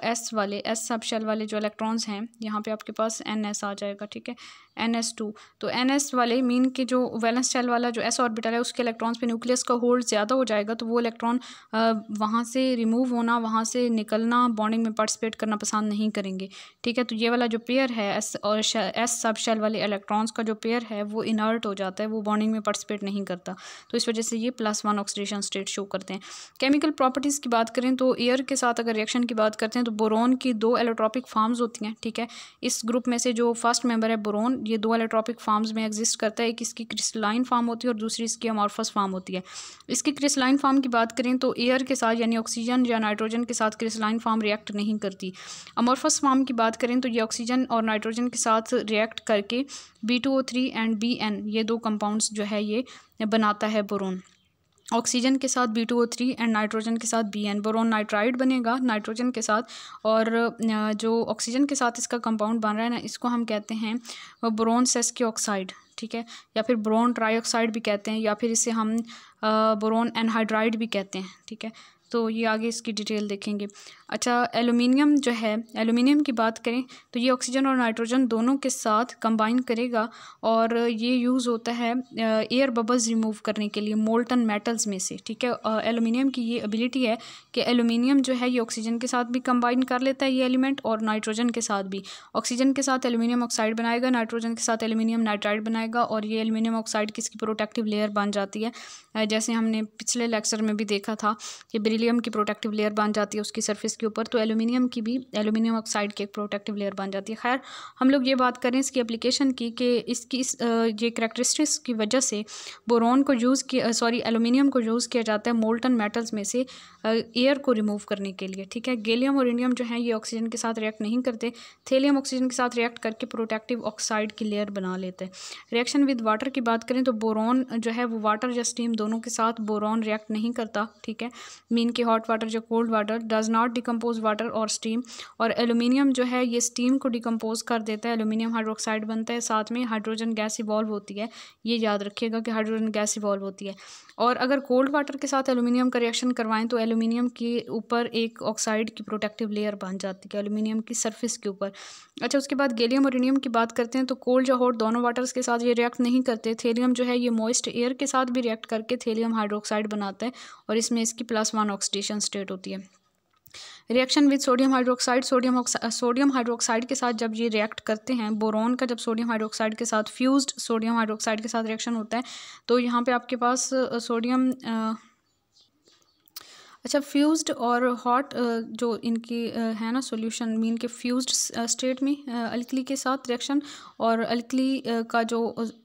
S1: S सब शेल वाले जो इलेक्ट्रॉन्स हैं, यहाँ पे आपके पास NS आ जाएगा, ठीक है, NS2। तो NS वाले मीन के जो वैलेंस शेल वाला जो s ऑर्बिटल है उसके इलेक्ट्रॉन्स पे न्यूक्लियस का होल्ड ज़्यादा हो जाएगा, तो वो इलेक्ट्रॉन वहाँ से रिमूव होना, वहाँ से निकलना, बॉन्डिंग में पार्टिसिपेट करना पसंद नहीं करेंगे। ठीक है, तो ये वाला जो पेयर है S और S सब शेल वाले इलेक्ट्रॉन्स का जो पेयर है वो इनर्ट हो जाता है, वो बॉन्डिंग में पार्टिसिपेट नहीं करता, तो इस वजह से ये +1 ऑक्सीडेशन स्टेट शो करते हैं। केमिकल प्रॉपर्टीज़ की बात करें तो एयर के साथ अगर रिएक्शन की बात करते हैं तो बोरोन की 2 एलोट्रॉपिक फार्म्स होती हैं। ठीक है, इस ग्रुप में से जो फर्स्ट मेंबर है बोरोन, ये 2 एलोट्रॉपिक फार्म्स में एग्जिस्ट करता है। एक इसकी क्रिस्टलाइन फार्म होती है और दूसरी इसकी अमॉर्फस फार्म होती है। इसकी क्रिस्टलाइन फार्म की बात करें तो एयर के साथ यानी ऑक्सीजन या नाइट्रोजन के साथ क्रिस्टलाइन फार्म रिएक्ट नहीं करती। अमॉर्फस फार्म की बात करें तो ये ऑक्सीजन और नाइट्रोजन के साथ रिएक्ट करके B2O3 एंड BN ये 2 कंपाउंड्स जो है ये बनाता है बोरोन। ऑक्सीजन के साथ B2O3 एंड नाइट्रोजन के साथ BN, बोरोन नाइट्राइड बनेगा नाइट्रोजन के साथ, और जो ऑक्सीजन के साथ इसका कंपाउंड बन रहा है ना, इसको हम कहते हैं बोरोन सेस्की ऑक्साइड। ठीक है, या फिर बोरोन ट्राईऑक्साइड भी कहते हैं, या फिर इसे हम बोरोन एनहाइड्राइड भी कहते हैं। ठीक है, तो ये आगे इसकी डिटेल देखेंगे। अच्छा, एलुमिनियम जो है, एलुमिनियम की बात करें तो ये ऑक्सीजन और नाइट्रोजन दोनों के साथ कंबाइन करेगा और ये यूज़ होता है एयर बबल्स रिमूव करने के लिए मोल्टन मेटल्स में से। ठीक है, एलुमिनियम की ये एबिलिटी है कि एलुमिनियम जो है ये ऑक्सीजन के साथ भी कंबाइन कर लेता है ये एलिमेंट, और नाइट्रोजन के साथ भी। ऑक्सीजन के साथ एलुमिनियम ऑक्साइड बनाएगा, नाइट्रोजन के साथ एलुमिनियम नाइट्राइड बनाएगा, और ये एलुमिनियम ऑक्साइड किसकी प्रोटेक्टिव लेयर बन जाती है। जैसे हमने पिछले लेक्चर में भी देखा था कि बेरिलियम की प्रोटेक्टिव लेयर बन जाती है उसकी सरफेस के ऊपर, तो एलुमिनियम की भी एलुमिनियम ऑक्साइड की एक प्रोटेक्टिव लेयर बन जाती है। खैर, हम लोग ये बात करें इसकी एप्लीकेशन की कि इसकी ये करैक्टरिस्टिक्स की वजह से बोरोन को यूज़ किया एलुमिनियम को यूज़ किया जाता है मोल्टन मेटल्स में से एयर को रिमूव करने के लिए। ठीक है, गैलियम और इंडियम जो है ये ऑक्सीजन के साथ रिएक्ट नहीं करते, थेलियम ऑक्सीजन के साथ रिएक्ट करके प्रोटेक्टिव ऑक्साइड की लेयर बना लेते हैं। रिएक्शन विद वाटर की बात करें तो बोरोन जो है वो वाटर या स्टीम दोनों के साथ बोरोन रिएक्ट नहीं करता। ठीक है, मीन के हॉट वाटर या cold water does not decompose water और स्टीम, और एलुमिनियम जो है ये स्टीम को डिकम्पोज कर देता है, एलुमिनियम हाइड्रोक्साइड बनता है, साथ में हाइड्रोजन गैस इवॉल्व होती है। ये याद रखिएगा कि हाइड्रोजन गैस इवॉल्व होती है। और अगर कोल्ड वाटर के साथ एलुमिनियम का रिएक्शन करवाएं तो एलुमिनियम के ऊपर एक ऑक्साइड की प्रोटेक्टिव लेयर बन जाती है एलुमिनियम की सरफेस के ऊपर। अच्छा, उसके बाद गैलियम और इंडियम की बात करते हैं तो कोल्ड या हॉट दोनों वाटर्स के साथ ये रिएक्ट नहीं करते। थेलियम जो है ये मॉइस्ट एयर के साथ भी रिएक्ट करके थेलियम हाइड्रोक्साइड बनाता है, और इसमें इसकी +1 ऑक्सीडेशन स्टेट होती है। Reaction with sodium hydroxide, sodium hydroxide के साथ जब ये रिएक्ट करते हैं, बोरोन का जब सोडियम हाइड्रोक्साइड के साथ फ्यूज्ड सोडियम हाइड्रोक्साइड के साथ रिएक्शन होता है, तो यहाँ पे आपके पास सोडियम अच्छा फ्यूज्ड और हॉट जो इनकी है ना सॉल्यूशन मीन के फ्यूज्ड स्टेट में अल्कली के साथ रिएक्शन, और अल्कली का जो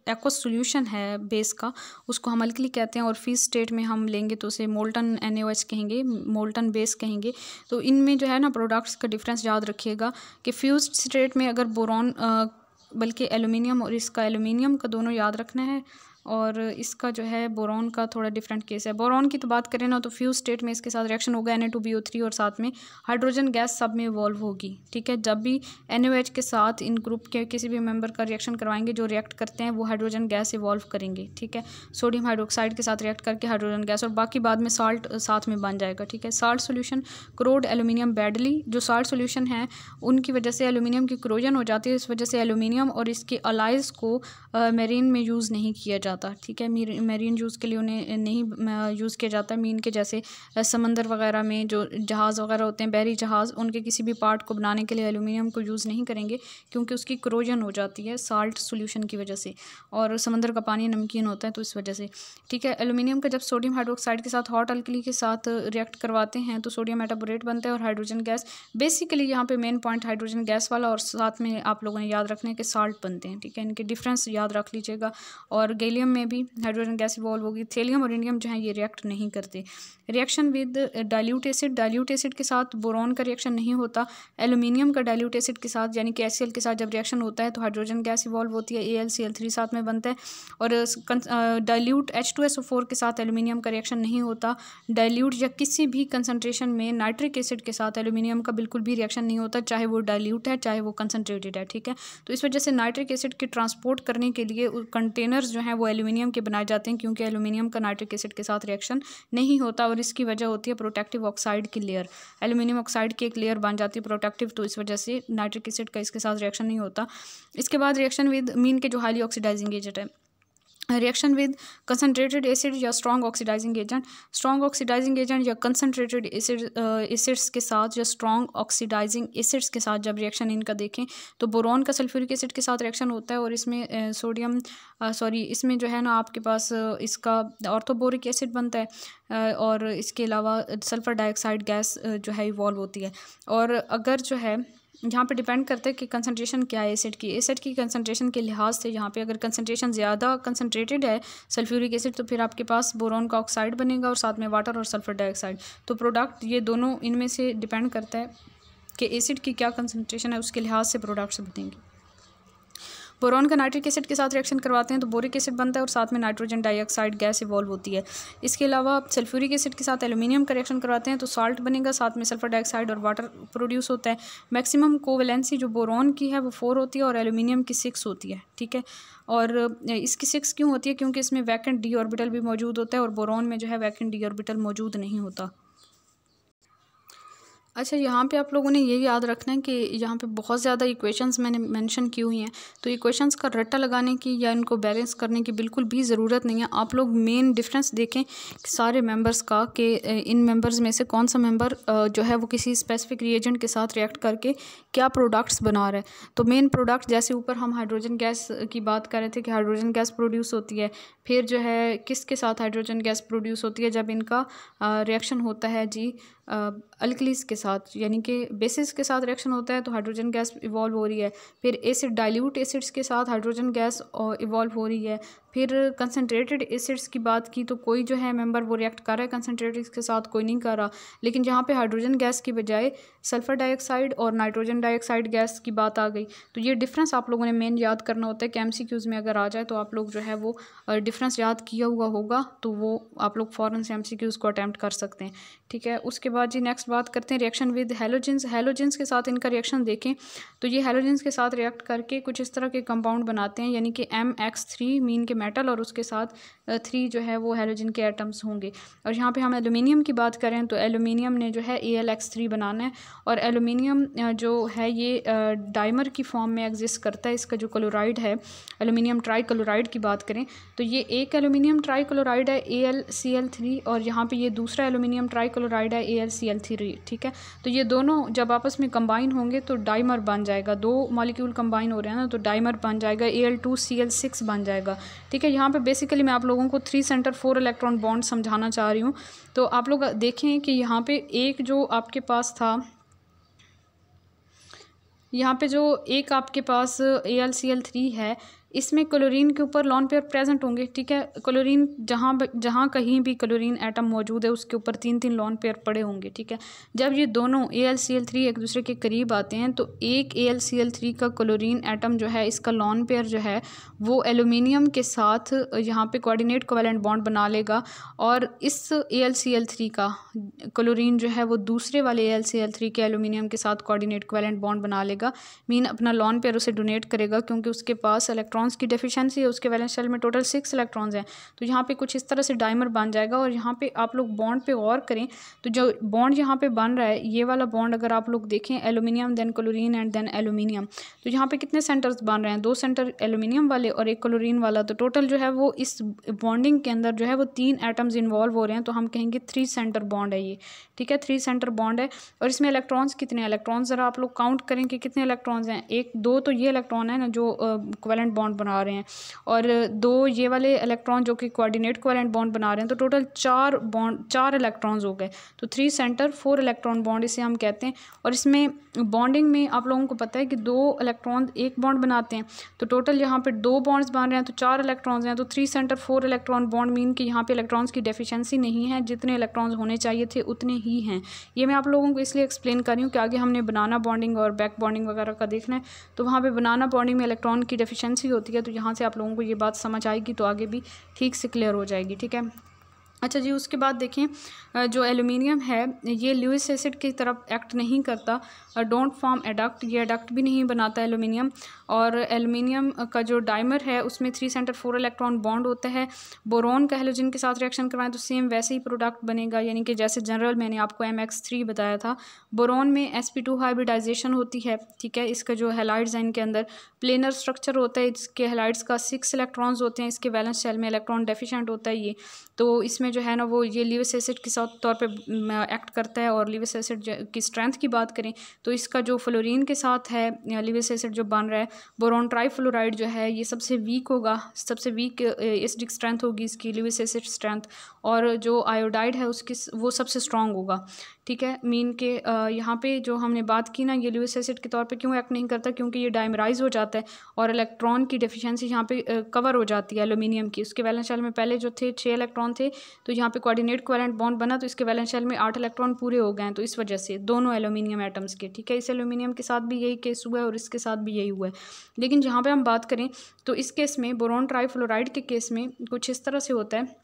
S1: एक्वस सॉल्यूशन है बेस का उसको हम अल्कली कहते हैं, और फीस स्टेट में हम लेंगे तो उसे मोल्टन NaOH कहेंगे, मोल्टन बेस कहेंगे। तो इनमें जो है ना प्रोडक्ट्स का डिफरेंस याद रखिएगा कि फ्यूज्ड स्टेट में अगर बोरॉन बल्कि एलुमिनियम और इसका एलुमिनियम का दोनों याद रखना है, और इसका जो है बोरॉन का थोड़ा डिफरेंट केस है। बोरॉन की तो बात करें ना तो फ्यूज स्टेट में इसके साथ रिएक्शन होगा Na2BO3 और साथ में हाइड्रोजन गैस सब में इवॉल्व होगी। ठीक है, जब भी NaOH के साथ इन ग्रुप के किसी भी मेंबर का रिएक्शन करवाएंगे जो रिएक्ट करते हैं वो हाइड्रोजन गैस इवॉल्व करेंगे। ठीक है, सोडियम हाइड्रोक्साइड के साथ रिएक्ट करके हाइड्रोजन गैस, और बाकी बाद में साल्ट साथ में बन जाएगा। ठीक है, साल्ट सोल्यूशन क्रोड एलुमिनियम बैडली, जो साल्ट सोल्यूशन है उनकी वजह से एलुमिनियम की क्रोजन हो जाती है, इस वजह से एलुमिनियम और इसके अलाइज को मेरीन में यूज़ नहीं किया जाता। ठीक है, मेरीन यूज़ के लिए उन्हें नहीं यूज़ किया जाता। मीन के जैसे समंदर वगैरह में जो जहाज़ वगैरह होते हैं, बहरी जहाज़, उनके किसी भी पार्ट को बनाने के लिए एलुमिनियम को यूज़ नहीं करेंगे क्योंकि उसकी क्रोजन हो जाती है साल्ट सोल्यूशन की वजह से, और समंदर का पानी नमकीन होता है तो इस वजह से। ठीक है, एलुमिनियम का जब सोडियम हाइड्रोक्साइड के साथ हॉट अल्कली के साथ रिएक्ट करवाते हैं तो सोडियम मेटाबोरेट बनता है और हाइड्रोजन गैस, बेसिकली यहाँ पे मेन पॉइंट हाइड्रोजन गैस वाला, और साथ में आप लोगों ने याद रखना है कि साल्ट बनते हैं। ठीक है, इनके डिफरेंस याद रख लीजिएगा। और गैलियम में भी हाइड्रोजन गैस इवॉल्व होगी। थेलियम और इंडियम जो है ये रिएक्ट नहीं करते। Reaction with dilute acid, dilute acid के साथ बोरॉन का रिएक्शन नहीं होता। एल्यूमिनियम का डाइल्यूट एसिड के साथ यानी कि HCl के साथ जब रिएक्शन होता है तो हाइड्रोजन गैस इवॉल्व होती है, AlCl3 साथ में बनता है। और डाइल्यूट H2SO4 के साथ एल्यूमिनियम का रिएक्शन नहीं होता। डाइल्यूट या किसी भी कंसनट्रेशन में नाइट्रिक एसिड के साथ एल्यूमिनियम का बिल्कुल भी रिएक्शन नहीं होता, चाहे वो डाइल्यूट है चाहे वो कंसनट्रेटेड है। ठीक है, तो इस वजह से नाइट्रिक एसिड के ट्रांसपोर्ट करने के लिए कंटेनर्स जो हैं वो एल्यूमिनियम के बनाए जाते हैं, क्योंकि एल्यूमिनियम का नाइट्रिक एसिड के साथ रिएक्शन नहीं होता और इसकी वजह होती है प्रोटेक्टिव ऑक्साइड की लेयर। एल्यूमिनियम ऑक्साइड की एक लेयर बन जाती है प्रोटेक्टिव, तो इस वजह से नाइट्रिक एसिड का इसके साथ रिएक्शन नहीं होता। इसके बाद रिएक्शन विद मीन के जो हाईली ऑक्सीडाइजिंग एजेंट है, रिएक्शन विद कंसनट्रेटेड एसिड या strong oxidizing agent. Strong oxidizing agent या कंसनट्रेटेड एसिड्स के साथ या स्ट्रॉन्ग ऑक्सीडाइजिंग एसिड्स के साथ जब रिएक्शन इनका देखें तो बोरॉन का सल्फ्यूरिक एसिड के साथ रिएक्शन होता है और इसमें इसमें जो है ना आपके पास इसका ऑर्थोबोरिक एसिड बनता है और इसके अलावा सल्फ़र डाइऑक्साइड गैस जो है इवॉल्व होती है। और अगर जो है यहाँ पे डिपेंड करता है कि कंसंट्रेशन क्या है एसिड की कंसंट्रेशन के लिहाज से यहाँ पे अगर कंसंट्रेशन ज़्यादा कंसंट्रेटेड है सल्फ्यूरिक एसिड तो फिर आपके पास बोरॉन का ऑक्साइड बनेगा और साथ में वाटर और सल्फ़र डाइऑक्साइड। तो प्रोडक्ट ये दोनों इनमें से डिपेंड करता है कि एसिड की क्या कंसंट्रेशन है, उसके लिहाज से प्रोडक्ट्स बनेंगे। बोरॉन का नाइट्रिक एसिड के साथ रिएक्शन करवाते हैं तो बोरिक एसिड बनता है और साथ में नाइट्रोजन डाइऑक्साइड गैस इवॉल्व होती है। इसके अलावा सल्फ्यूरिक एसिड के साथ एल्यूमिनियम का रिएक्शन करवाते हैं तो साल्ट बनेगा, साथ में सल्फर डाइऑक्साइड और वाटर प्रोड्यूस होता है। मैक्सिमम कोवैलेंसी जो बोरॉन की है वो 4 होती है और एल्यूमिनियम की 6 होती है, ठीक है। और इसकी 6 क्यों होती है? क्योंकि इसमें वैकेंट डी ऑर्बिटल भी मौजूद होता है और बोरॉन में जो है वैकेंट डी ऑर्बिटल मौजूद नहीं होता। अच्छा, यहाँ पे आप लोगों ने ये याद रखना है कि यहाँ पे बहुत ज़्यादा इक्वेशंस मैंने मेंशन की हुई हैं, तो इक्वेशंस का रट्टा लगाने की या इनको बैलेंस करने की बिल्कुल भी ज़रूरत नहीं है। आप लोग मेन डिफरेंस देखें सारे मेंबर्स का कि इन मेंबर्स में से कौन सा मेंबर जो है वो किसी स्पेसिफिक रिएजेंट के साथ रिएक्ट करके क्या प्रोडक्ट्स बना रहा है। तो मेन प्रोडक्ट जैसे ऊपर हम हाइड्रोजन गैस की बात कर रहे थे कि हाइड्रोजन गैस प्रोड्यूस होती है, फिर जो है किसके साथ हाइड्रोजन गैस प्रोड्यूस होती है जब इनका रिएक्शन होता है जी अल्कलीस के साथ, यानी कि बेसिस के साथ रिएक्शन होता है तो हाइड्रोजन गैस इवॉल्व हो रही है। फिर एसिड डाइल्यूट एसिड्स के साथ हाइड्रोजन गैस इवॉल्व हो रही है। फिर कंसनट्रेटेड एसिड्स की बात की तो कोई जो है मेंबर वो रिएक्ट कर रहा है कंसनट्रेटेड के साथ, कोई नहीं कर रहा। लेकिन जहाँ पे हाइड्रोजन गैस की बजाय सल्फ़र डाइऑक्साइड और नाइट्रोजन डाइऑक्साइड गैस की बात आ गई, तो ये डिफरेंस आप लोगों ने मेन याद करना होता है कि MCQs में अगर आ जाए तो आप लोग जो है वो डिफरेंस याद किया हुआ होगा तो वो आप लोग फ़ौरन से MCQs को अटैम्प्ट कर सकते हैं, ठीक है। उसके बाद जी नेक्स्ट बात करते हैं रिएक्शन विद हेलोजेंस। हेलोजेंस के साथ इनका रिएक्शन देखें तो ये हेलोजेंस के साथ रिएक्ट करके कुछ इस तरह के कंपाउंड बनाते हैं, यानी कि MX3 मीन के मेटल और उसके साथ 3 जो है वो हेलोजन के एटम्स होंगे। और यहाँ पे हम एल्यूमिनियम की बात करें तो एल्यूमिनियम ने जो है AlX3 बनाना है और एल्यूमिनियम जो है ये डाइमर की फॉर्म में एग्जिस्ट करता है। इसका जो क्लोराइड है एल्यूमिनियम ट्राईक्लोराइड की बात करें तो ये एक एल्यूमिनियम ट्राईक्लोराइड है AlCl3 और यहाँ पे ये दूसरा एल्यूमिनियम ट्राईक्लोराइड है AlCl3, ठीक है। तो ये दोनों जब आपस में कंबाइन होंगे तो डाइमर बन जाएगा, 2 मॉलिक्यूल कंबाइन हो रहे हैं ना तो डाइमर बन जाएगा, Al2Cl6 बन जाएगा, ठीक है। यहाँ पे बेसिकली मैं आप लोगों को 3 सेंटर 4 इलेक्ट्रॉन बॉन्ड समझाना चाह रही हूँ। तो आप लोग देखें कि यहाँ पे एक जो आपके पास था, यहाँ पे जो एक आपके पास AlCl3 है इसमें क्लोरीन के ऊपर लॉन पेयर प्रेजेंट होंगे, ठीक है। क्लोरीन जहाँ कहीं भी क्लोरीन एटम मौजूद है उसके ऊपर 3-3 लॉन पेयर पड़े होंगे, ठीक है। जब ये दोनों AlCl3 एक दूसरे के करीब आते हैं तो एक AlCl3 का क्लोरीन एटम जो है इसका लॉन पेयर जो है वो एल्यूमिनियम के साथ यहाँ पे कोऑर्डिनेट कोवैलेंट बॉन्ड बना लेगा और इस AlCl3 का क्लोरीन जो है वो दूसरे वाले AlCl3 के एल्यूमिनियम के साथ कोऑर्डिनेट कोवैलेंट बॉन्ड बना लेगा, मीन अपना लॉन पेयर उसे डोनेट करेगा क्योंकि उसके पास इलेक्ट्रॉन्स की डेफिशिएंसी है, उसके वैलेंस शेल में टोटल 6 इलेक्ट्रॉन्स हैं। तो यहाँ पे कुछ इस तरह से डाइमर बन जाएगा और यहाँ पे आप लोग बॉन्ड पे गौर करें तो जो बॉन्ड यहाँ पे बन रहा है ये वाला बॉन्ड अगर आप लोग देखें aluminium then chlorine and then aluminium, तो यहाँ पे कितने सेंटर्स बन रहे हैं? 2 सेंटर एल्यूमिनियम वाले और एक क्लोरीन वाला, तो टोटल जो है वो इस बॉन्डिंग के अंदर जो है वो 3 एटम्स इन्वॉल्व हो रहे हैं, तो हम कहेंगे 3 सेंटर बॉन्ड है ये, ठीक है। 3 सेंटर बॉन्ड है और इसमें इलेक्ट्रॉन्स कितने हैं? इलेक्ट्रॉन्स ज़रा आप लोग काउंट करें कि कितने इलेक्ट्रॉन्स हैं। 1-2 तो ये इलेक्ट्रॉन है ना जो कोवैलेंट बॉन्ड बना रहे हैं और 2 ये वाले इलेक्ट्रॉन जो कि कोऑर्डिनेट कोवैलेंट बॉन्ड बना रहे हैं, तो टोटल 4 इलेक्ट्रॉन्स हो गए। तो 3 सेंटर 4 इलेक्ट्रॉन बॉन्ड इसे हम कहते हैं। और इसमें बॉन्डिंग में आप लोगों को पता है कि 2 इलेक्ट्रॉन एक बॉन्ड बनाते हैं, तो टोटल यहाँ पे 2 बॉन्ड्स बन रहे हैं तो 4 इलेक्ट्रॉन्स हैं, तो 3 सेंटर 4 इलेक्ट्रॉन बॉन्ड मीन कि यहाँ पे इलेक्ट्रॉन्स की डेफिशिएंसी नहीं है, जितने इलेक्ट्रॉन्स होने चाहिए थे उतने ही हैं। ये मैं आप लोगों को इसलिए एक्सप्लेन कर रही हूँ कि आगे हमने बनाना बॉन्डिंग और बैक बॉन्डिंग वगैरह का देखना है, तो वहाँ पे बनाना बॉन्डिंग में इलेक्ट्रॉन की डेफिशिएंसी होती है, तो यहाँ से आप लोगों को ये बात समझ आएगी तो आगे भी ठीक से क्लियर हो जाएगी, ठीक है। अच्छा जी, उसके बाद देखें जो एल्युमिनियम है ये ल्यूइस एसिड की तरफ एक्ट नहीं करता, डोंट फॉर्म एडक्ट, ये एडक्ट भी नहीं बनाता एल्युमिनियम। और एल्युमिनियम का जो डाइमर है उसमें 3 सेंटर 4 इलेक्ट्रॉन बॉन्ड होता है। बोरोन का हैलोजन के साथ रिएक्शन करवाएं तो सेम वैसे ही प्रोडक्ट बनेगा, यानी कि जैसे जनरल मैंने आपको MX3 बताया था। बोरोन में sp2 हाइब्रिडाइजेशन होती है, ठीक है। इसका जो हैलाइड्स हैं इनके अंदर प्लेनर स्ट्रक्चर होता है, इसके हैलाइड्स का 6 इलेक्ट्रॉन्स होते हैं, इसके वैलेंस शेल में इलेक्ट्रॉन डेफिशिएंट होता है ये। तो इसमें जो है ना वो ये ल्यूइस एसिड के साथ तौर पे एक्ट करता है। और ल्यूइस एसिड की स्ट्रेंथ की बात करें तो इसका जो फ्लोरीन के साथ है ल्यूइस एसिड जो बन रहा है, बोरोन ट्राईफ्लोराइड जो है ये सबसे वीक होगा, सबसे वीक एसिडिक स्ट्रेंथ होगी इसकी ल्यूइस एसिड स्ट्रेंथ। और जो आयोडाइड है उसकी वो सबसे स्ट्रॉन्ग होगा, ठीक है। मीन के यहाँ पे जो हमने बात की ना, ये ल्यूइस एसिड के तौर पे क्यों एक्ट नहीं करता, क्योंकि ये डाइमराइज हो जाता है और इलेक्ट्रॉन की डेफिशिएंसी यहाँ पे कवर हो जाती है एल्युमिनियम की। उसके वैलेंस शेल में पहले जो थे 6 इलेक्ट्रॉन थे, तो यहाँ पे कोऑर्डिनेट कोवैलेंट बॉन्ड बना तो इसके वैलेंस शेल में 8 इलेक्ट्रॉन पूरे हो गए हैं, तो इस वजह से दोनों एल्युमिनियम एटम्स के, ठीक है। इस एल्युमिनियम के साथ भी यही केस हुआ है और इसके साथ भी यही हुआ है। लेकिन जहाँ पर हम बात करें तो इस केस में बोरोन ट्राईफ्लोराइड के केस में कुछ इस तरह से होता है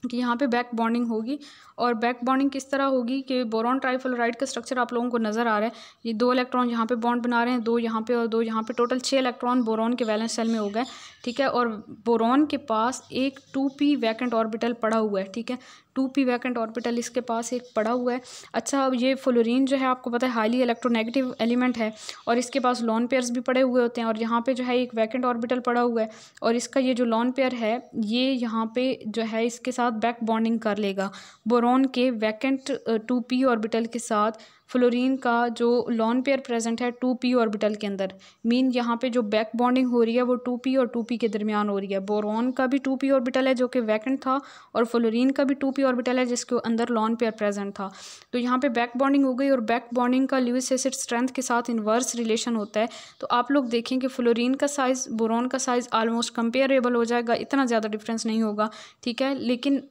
S1: कि यहाँ पे बैक बॉन्डिंग होगी। और बैक बॉन्डिंग किस तरह होगी कि बोरोन ट्राईफ्लोराइड का स्ट्रक्चर आप लोगों को नज़र आ रहा है, ये 2 इलेक्ट्रॉन यहाँ पे बॉन्ड बना रहे हैं, 2 यहाँ पे और 2 यहाँ पे, टोटल 6 इलेक्ट्रॉन बोरोन के वैलेंस शेल में हो गए, ठीक है। और बोरोन के पास एक 2p वैकेंट ऑर्बिटल पड़ा हुआ है, ठीक है। 2p वैकेंट ऑर्बिटल इसके पास एक पड़ा हुआ है। अच्छा, अब ये फ्लोरीन जो है आपको पता है हाईली इलेक्ट्रोनेगेटिव एलिमेंट है और इसके पास लॉन पेयर्स भी पड़े हुए होते हैं। और यहाँ पे जो है एक वैकेंट ऑर्बिटल पड़ा हुआ है और इसका ये जो लॉन पेयर है ये यहाँ पे जो है इसके साथ बैक बॉन्डिंग कर लेगा बोरोन के वैकेंट 2p ऑर्बिटल के साथ। फ्लोरीन का जो लॉन पेयर प्रेजेंट है 2p ऑर्बिटल के अंदर, मीन यहाँ पे जो बैक बॉन्डिंग हो रही है वो 2p और 2p के दरमियान हो रही है। बोरोन का भी 2p ऑर्बिटल है जो कि वैकेंट था और फ्लोरीन का भी 2p ऑर्बिटल है जिसके अंदर लॉन पेयर प्रेजेंट था। तो यहाँ पे बैक बॉन्डिंग हो गई और बैक बॉन्डिंग का ल्यूइस एसिड स्ट्रेंथ के साथ इन्वर्स रिलेशन होता है। तो आप लोग देखें कि फ्लोरीन का साइज़ बोरोन का साइज़ ऑलमोस्ट कंपेरेबल हो जाएगा, इतना ज़्यादा डिफरेंस नहीं होगा, ठीक है। लेकिन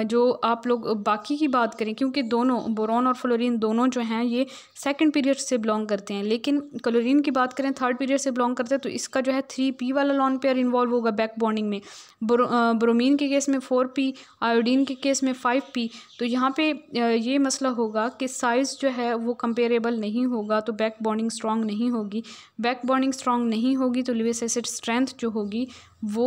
S1: जो आप लोग बाकी की बात करें, क्योंकि दोनों बोरोन और फ्लोरीन दोनों जो हैं ये सेकंड पीरियड से बिलोंग करते हैं, लेकिन क्लोरीन की बात करें थर्ड पीरियड से बिलोंग करते हैं, तो इसका जो है 3p वाला लॉन पेयर इन्वॉल्व होगा बैक बॉन्डिंग में। ब्रोमीन के केस में 4p, आयोडीन के केस में 5p। तो यहाँ पे ये मसला होगा कि साइज़ जो है वो कंपेरेबल नहीं होगा, तो बैक बॉन्डिंग स्ट्रॉन्ग नहीं होगी। बैक बॉन्डिंग स्ट्रॉन्ग नहीं होगी तो ल्यूइस एसिड स्ट्रेंथ जो होगी वो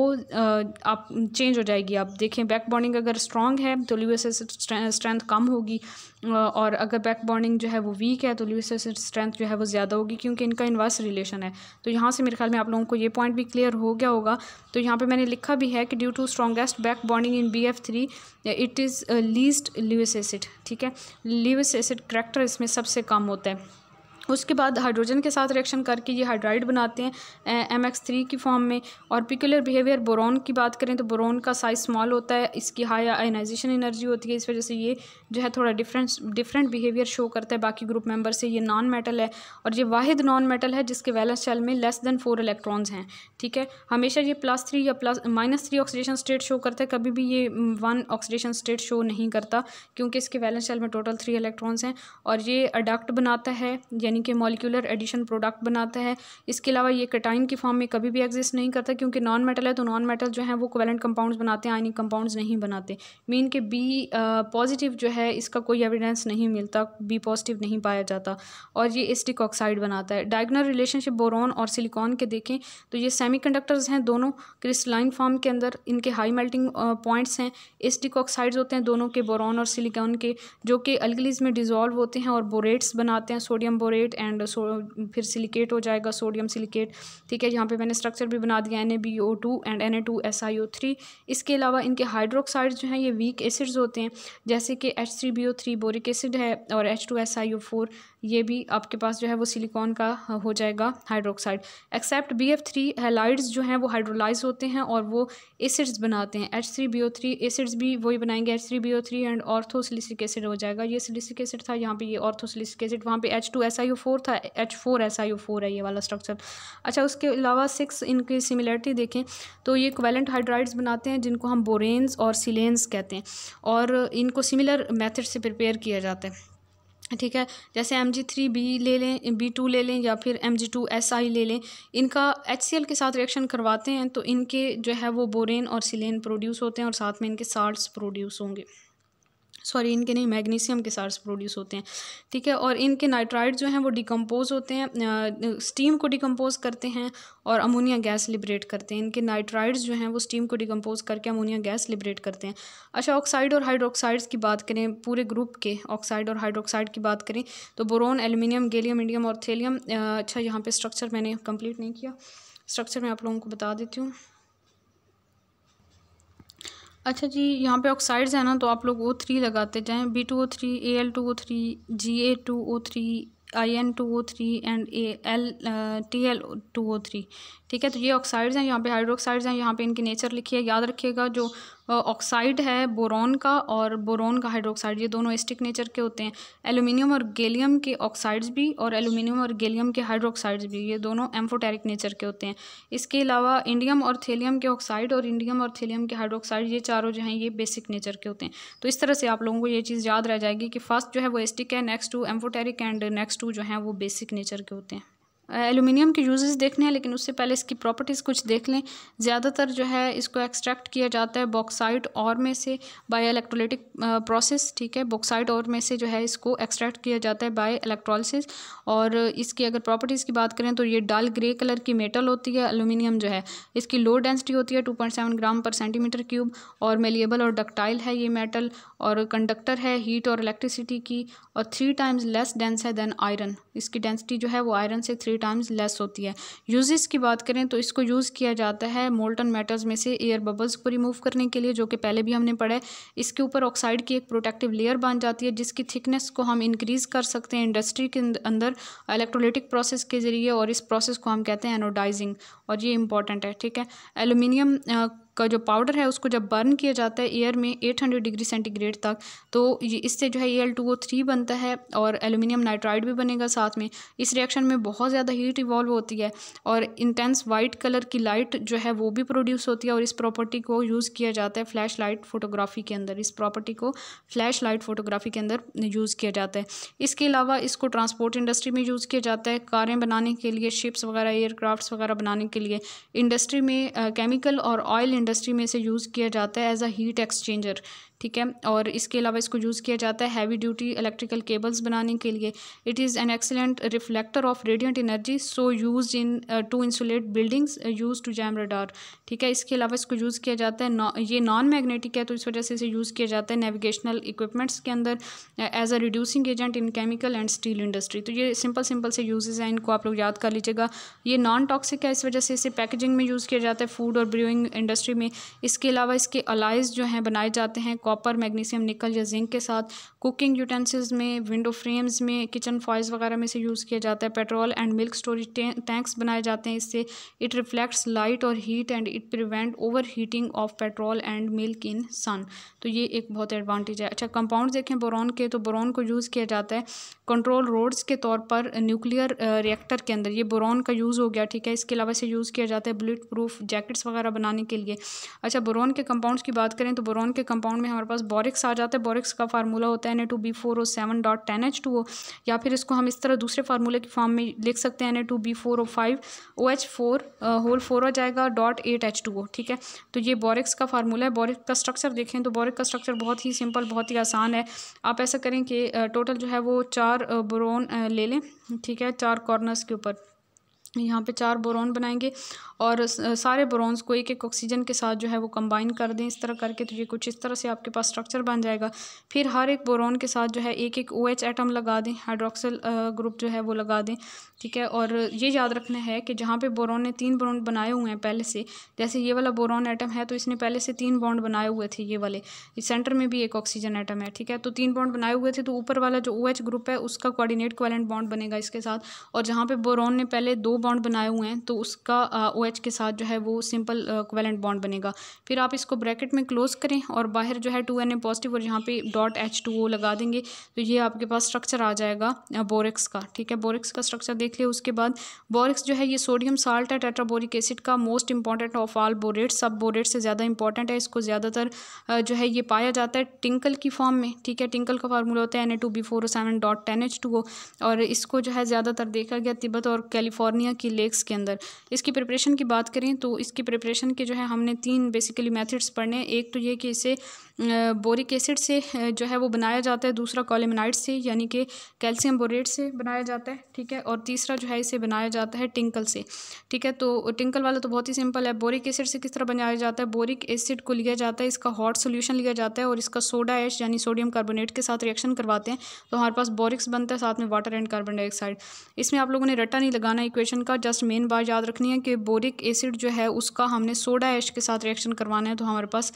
S1: आप चेंज हो जाएगी। आप देखें बैक बॉन्डिंग अगर स्ट्रॉन्ग है तो ल्यूइस एसिड स्ट्रेंथ कम होगी और अगर बैक बॉन्डिंग जो है वो वीक है तो ल्यूइस एसिड स्ट्रेंथ जो है वो ज़्यादा होगी, क्योंकि इनका इन्वर्स रिलेशन है। तो यहाँ से मेरे ख्याल में आप लोगों को ये पॉइंट भी क्लियर हो गया होगा। तो यहाँ पे मैंने लिखा भी है कि due to strongest back bonding in BF3 it is least Lewis acid, ठीक है। ल्यूइस एसिड करैक्टर इसमें सबसे कम होता है। उसके बाद हाइड्रोजन के साथ रिएक्शन करके ये हाइड्राइड बनाते हैं MX3 की फॉर्म में। और पिकुलर बिहेवियर बोरोन की बात करें तो बोरोन का साइज़ स्मॉल होता है, इसकी हाई आयनाइजेशन एनर्जी होती है, इस वजह से ये जो है थोड़ा डिफरेंट बिहेवियर शो करता है बाकी ग्रुप मेंबर से। ये नॉन मेटल है और ये वाहिद नॉन मेटल है जिसके वैलेंस शेल में लेस दैन 4 इलेक्ट्रॉन्स हैं, ठीक है। हमेशा ये +3 या -3 ऑक्सीडेशन स्टेट शो करता है, कभी भी ये 1 ऑक्सीडेशन स्टेट शो नहीं करता, क्योंकि इसके वैलेंस शेल में टोटल 3 इलेक्ट्रॉन्स हैं। और ये अडक्ट बनाता है, यानी कि मॉलिक्यूलर एडिशन प्रोडक्ट बनाता है। इसके अलावा ये कैटाइन की फॉर्म में कभी भी एग्जिस्ट नहीं करता, क्योंकि नॉन मेटल है तो नॉन मेटल जो है वो कोवैलेंट कंपाउंड्स बनाते हैं, आयनिक कंपाउंड्स नहीं बनाते। मीन के B पॉजिटिव जो है इसका कोई एविडेंस नहीं मिलता, B पॉजिटिव नहीं पाया जाता। और ये एसिटिक ऑक्साइड बनाता है। डायगोनल रिलेशनशिप बोरोन और सिलिकॉन के देखें तो ये सेमीकंडक्टर्स हैं दोनों क्रिस्टलाइन फॉर्म के अंदर, इनके हाई मेल्टिंग पॉइंट्स हैं। एसिटिक ऑक्साइड्स होते हैं दोनों के, बोरोन और सिलिकॉन के, जो कि अल्कलीज में डिजॉल्व होते हैं और बोरेट्स बनाते हैं, सोडियम बोरेट एंड फिर सिलिकेट हो जाएगा सोडियम सिलिकेट, ठीक है। यहाँ पे मैंने स्ट्रक्चर भी बना दिया NaBO2 एंड Na2SiO3। इसके अलावा इनके हाइड्रोक्साइड्स जो हैं ये वीक एसिड्स होते हैं, जैसे कि H3BO3 बोरिक एसिड है और H2SiO4 ये भी आपके पास जो है वो सिलिकॉन का हो जाएगा हाइड्रोक्साइड। एक्सेप्ट BF3 हैलाइड्स जो हैं वो हाइड्रोलाइज होते हैं और वो एसिड्स बनाते हैं। H3BO3 एसिड्स भी वही बनाएंगे, H3BO3 एंड ऑर्थोसिलिसिक एसिड हो जाएगा। ये सिलिसिक एसिड था, यहाँ पे ये ऑर्थोसिलिसिक एसिड, वहाँ पे H2SiO4 था, H4SiO4 है ये वाला स्ट्रक्चर। अच्छा, उसके अलावा 6 इनकी सिमिलरिटी देखें तो ये कोवैलेंट हाइड्राइड्स बनाते हैं जिनको हम बोरेन्स और सिलेन्स कहते हैं और इनको सिमिलर मेथड से प्रिपेयर किया जाता है, ठीक है। जैसे Mg3B ले लें, B2 ले लें या फिर Mg2Si ले लें, इनका HCl के साथ रिएक्शन करवाते हैं तो इनके जो है वो बोरेन और सिलेन प्रोड्यूस होते हैं और साथ में इनके साल्ट्स प्रोड्यूस होंगे। सॉरी इनके नहीं, मैग्नीशियम के साल्ट्स प्रोड्यूस होते हैं, ठीक है। और इनके नाइट्राइड जो हैं वो डिकम्पोज होते हैं, स्टीम को डिकम्पोज करते हैं और अमोनिया गैस लिबरेट करते हैं। इनके नाइट्राइड्स जो हैं वो स्टीम को डिकम्पोज करके अमोनिया गैस लिबरेट करते हैं। अच्छा, ऑक्साइड और हाइड्रोक्साइड्स की बात करें, पूरे ग्रुप के ऑक्साइड और हाइड्रोक्साइड की बात करें तो बोरोन, एल्यूमिनियम, गैलियम, इंडियम और थेलियम। अच्छा, यहाँ पे स्ट्रक्चर मैंने कंप्लीट नहीं किया, स्ट्रक्चर मैं आप लोगों को बता देती हूँ। अच्छा जी, यहाँ पे ऑक्साइड्स है ना, तो आप लोग O3 लगाते जाएं, B2O3, Al2O3, Ga2O3, In2O3 and Tl2O3, ठीक है। तो ये ऑक्साइड्स हैं, यहाँ पे हाइड्रोक्साइड्स हैं, यहाँ पे इनकी नेचर लिखी है, याद रखिएगा। जो ऑक्साइड है बोरॉन का और बोरॉन का हाइड्रोक्साइड, ये दोनों एसिडिक नेचर के होते हैं। एल्यूमिनियम और गैलियम के ऑक्साइड्स भी और एल्यूमिनियम और गैलियम के हाइड्रोक्साइड्स भी, ये दोनों एम्फोटेरिक नेचर के होते हैं। इसके अलावा इंडियम और थेलियम के ऑक्साइड और इंडियम और थेलियम के हाइड्रोक्साइड, ये चारों जो हैं ये बेसिक नेचर के होते हैं। तो इस तरह से आप लोगों को ये चीज़ याद रह जाएगी कि फर्स्ट जो है वो एसिडिक है, next to amphoteric and next to जो हैं वो बेसिक नेचर के होते हैं। एल्यूमिनियम के यूजेस देखने हैं, लेकिन उससे पहले इसकी प्रॉपर्टीज़ कुछ देख लें। ज़्यादातर जो है इसको एक्सट्रैक्ट किया जाता है बॉक्साइट और में से बाय इलेक्ट्रोलाइटिक प्रोसेस, ठीक है। बॉक्साइट और में से जो है इसको एक्सट्रैक्ट किया जाता है बाय इलेक्ट्रोलिसिस। और इसकी अगर प्रॉपर्टीज़ की बात करें तो ये डल ग्रे कलर की मेटल होती है एल्यूमिनियम जो है। इसकी लो डेंसिटी होती है 2.7 ग्राम पर सेंटीमीटर क्यूब, और मेलिएबल और डक्टाइल है ये मेटल, और कंडक्टर है हीट और इलेक्ट्रिसिटी की, और 3 टाइम्स लेस डेंस है देन आयरन। इसकी डेंसिटी जो है वो आयरन से 3 टाइम्स लेस होती है। यूजेस की बात करें तो इसको यूज़ किया जाता है मोल्टन मेटल्स में से एयर बबल्स को रिमूव करने के लिए, जो कि पहले भी हमने पढ़ा है। इसके ऊपर ऑक्साइड की एक प्रोटेक्टिव लेयर बन जाती है, जिसकी थिकनेस को हम इंक्रीज़ कर सकते हैं इंडस्ट्री के अंदर इलेक्ट्रोलाइटिक प्रोसेस के ज़रिए, और इस प्रोसेस को हम कहते हैं एनोडाइजिंग, और ये इंपॉर्टेंट है, ठीक है। एल्यूमिनियम का जो पाउडर है उसको जब बर्न किया जाता है एयर में 800 डिग्री सेंटीग्रेड तक, तो ये इससे जो है Al2O3 बनता है और एल्यूमिनियम नाइट्राइड भी बनेगा साथ में। इस रिएक्शन में बहुत ज़्यादा हीट इवॉल्व होती है और इंटेंस वाइट कलर की लाइट जो है वो भी प्रोड्यूस होती है, और इस प्रॉपर्टी को यूज़ किया जाता है फ्लैश लाइट फोटोग्राफी के अंदर। इस प्रॉपर्टी को फ्लैश लाइट फोटोग्राफी के अंदर यूज़ किया जाता है। इसके अलावा इसको ट्रांसपोर्ट इंडस्ट्री में यूज़ किया जाता है, कारें बनाने के लिए, शिप्स वगैरह, एयरक्राफ्ट्स वगैरह बनाने के लिए। इंडस्ट्री में केमिकल और ऑयल इंडस्ट्री में से यूज़ किया जाता है एज अ हीट एक्सचेंजर, ठीक है। और इसके अलावा इसको यूज़ किया जाता है हैवी ड्यूटी इलेक्ट्रिकल केबल्स बनाने के लिए। It is an excellent reflector of radiant energy, so used in to insulate buildings, used to jam radar, ठीक है। इसके अलावा इसको यूज़ किया जाता है, ये नॉन मैग्नेटिक है तो इस वजह से इसे यूज़ किया जाता है नेविगेशनल इक्विपमेंट्स के अंदर as a reducing agent in chemical and steel industry. तो ये सिंपल से यूजेस हैं, इनको आप लोग याद कर लीजिएगा। ये नॉन टॉक्सिक है, इस वजह से इसे पैकेजिंग में यूज़ किया जाता है, फूड और ब्रूइंग इंडस्ट्री में। इसके अलावा इसके अलाइज जो हैं बनाए जाते हैं कॉपर, मैग्नीशियम, निकल या जिंक के साथ। कुकिंग यूटेंसिल्स में, विंडो फ्रेम्स में, किचन फॉइल्स वगैरह में से यूज़ किया जाता है। Petrol and milk storage tanks बनाए जाते हैं इससे। इट रिफ्लेक्ट्स लाइट और heat and it prevent overheating of petrol and milk in sun. तो ये एक बहुत एडवांटेज है। अच्छा, कंपाउंड देखें बोरॉन के, तो बोरॉन को यूज़ किया जाता है कंट्रोल रोड्स के तौर पर न्यूक्लियर रिएक्टर के अंदर, ये बोरॉन का यूज़ हो गया, ठीक है। इसके अलावा इसे यूज़ किया जाता है बुलेट प्रूफ जैकेट्स वगैरह बनाने के लिए। अच्छा, बोरॉन के कंपाउंड्स की बात करें तो बोरॉन के कंपाउंड में हमारे पास बोरिक्स आ जाता है। बोरिक्स का फार्मूला होता है Na2B4O7.10H2O, या फिर इसको हम इस तरह दूसरे फार्मूले की फॉर्म में लिख सकते हैं Na2B4O5OH4 होल 4 हो जाएगा .8H2O, ठीक है। तो ये बोरिक्स का फार्मूला है। बोरिक का स्ट्रक्चर देखें तो बोरिक का स्ट्रक्चर बहुत ही सिंपल, बहुत ही आसान है। आप ऐसा करें कि टोटल जो है वो 4 बोरॉन ले लें, ठीक है। 4 कॉर्नर्स के ऊपर यहाँ पे 4 बोरॉन बनाएंगे और सारे बोरॉन्स को एक एक ऑक्सीजन के साथ जो है वो कंबाइन कर दें इस तरह करके, तो ये कुछ इस तरह से आपके पास स्ट्रक्चर बन जाएगा। फिर हर एक बोरॉन के साथ जो है एक एक OH एटम लगा दें, हाइड्रोक्सिल ग्रुप जो है वो लगा दें, ठीक है। और ये याद रखना है कि जहाँ पे बोरॉन ने 3 बॉन्ड बनाए हुए हैं पहले से, जैसे ये वाला बोरॉन एटम है तो इसने पहले से 3 बॉन्ड बनाए हुए थे, ये वाले, इस सेंटर में भी एक ऑक्सीजन एटम है, ठीक है। तो 3 बॉन्ड बनाए हुए थे, तो ऊपर वाला जो OH ग्रुप है उसका कोऑर्डिनेट कोवैलेंट बॉन्ड बनेगा इसके साथ, और जहाँ पे बोरॉन ने पहले 2 बॉन्ड बनाए हुए हैं तो उसका OH के साथ जो है वो सिंपल कोवैलेंट बॉन्ड बनेगा। फिर आप इसको ब्रैकेट में क्लोज करें और बाहर जो है 2Na पॉजिटिव और यहाँ पे .H2O लगा देंगे, तो ये आपके पास स्ट्रक्चर आ जाएगा बोरिक्स का, ठीक है। बोरिक्स का स्ट्रक्चर देख लिया। उसके बाद बोरिक्स जो है ये सोडियम साल्ट है टेट्राबोरिक एसिड का, मोस्ट इंपॉर्टेंट ऑफ ऑल बोरेट्स, सब बोरेट से ज़्यादा इंपॉर्टेंट है। इसको ज़्यादातर जो है ये पाया जाता है टिंकल की फॉर्म में, ठीक है। टिंकल का फार्मूला होता है Na2B4O7.10H2O, और इसको जो है ज़्यादातर देखा गया तिब्बत और कैलिफोर्निया दुनिया की लेक्स के अंदर। इसकी प्रिपरेशन की बात करें तो इसकी प्रिपरेशन के जो है हमने 3 बेसिकली मेथड्स पढ़ने हैं। एक तो ये कि इसे बोरिक एसिड से जो है वो बनाया जाता है, दूसरा कॉलेमनाइट से यानी कि कैल्शियम बोरेट से बनाया जाता है, ठीक है, और तीसरा जो है इसे बनाया जाता है टिंकल से, ठीक है। तो टिंकल वाला तो बहुत ही सिंपल है। बोरिक एसिड से किस तरह बनाया जाता है, बोरिक एसिड को लिया जाता है, इसका हॉट सोल्यूशन लिया जाता है और इसका सोडा ऐश यानी सोडियम कार्बोनेट के साथ रिएक्शन करवाते हैं, तो हमारे पास बोरिक्स बनता है, साथ में वाटर एंड कार्बन डाइऑक्साइड। इसमें आप लोगों ने रट्टा नहीं लगाना इक्वेशन का, जस्ट मेन बात याद रखनी है कि बोरिक एसिड जो है उसका हमने सोडा ऐश के साथ रिएक्शन करवाना है, तो हमारे पास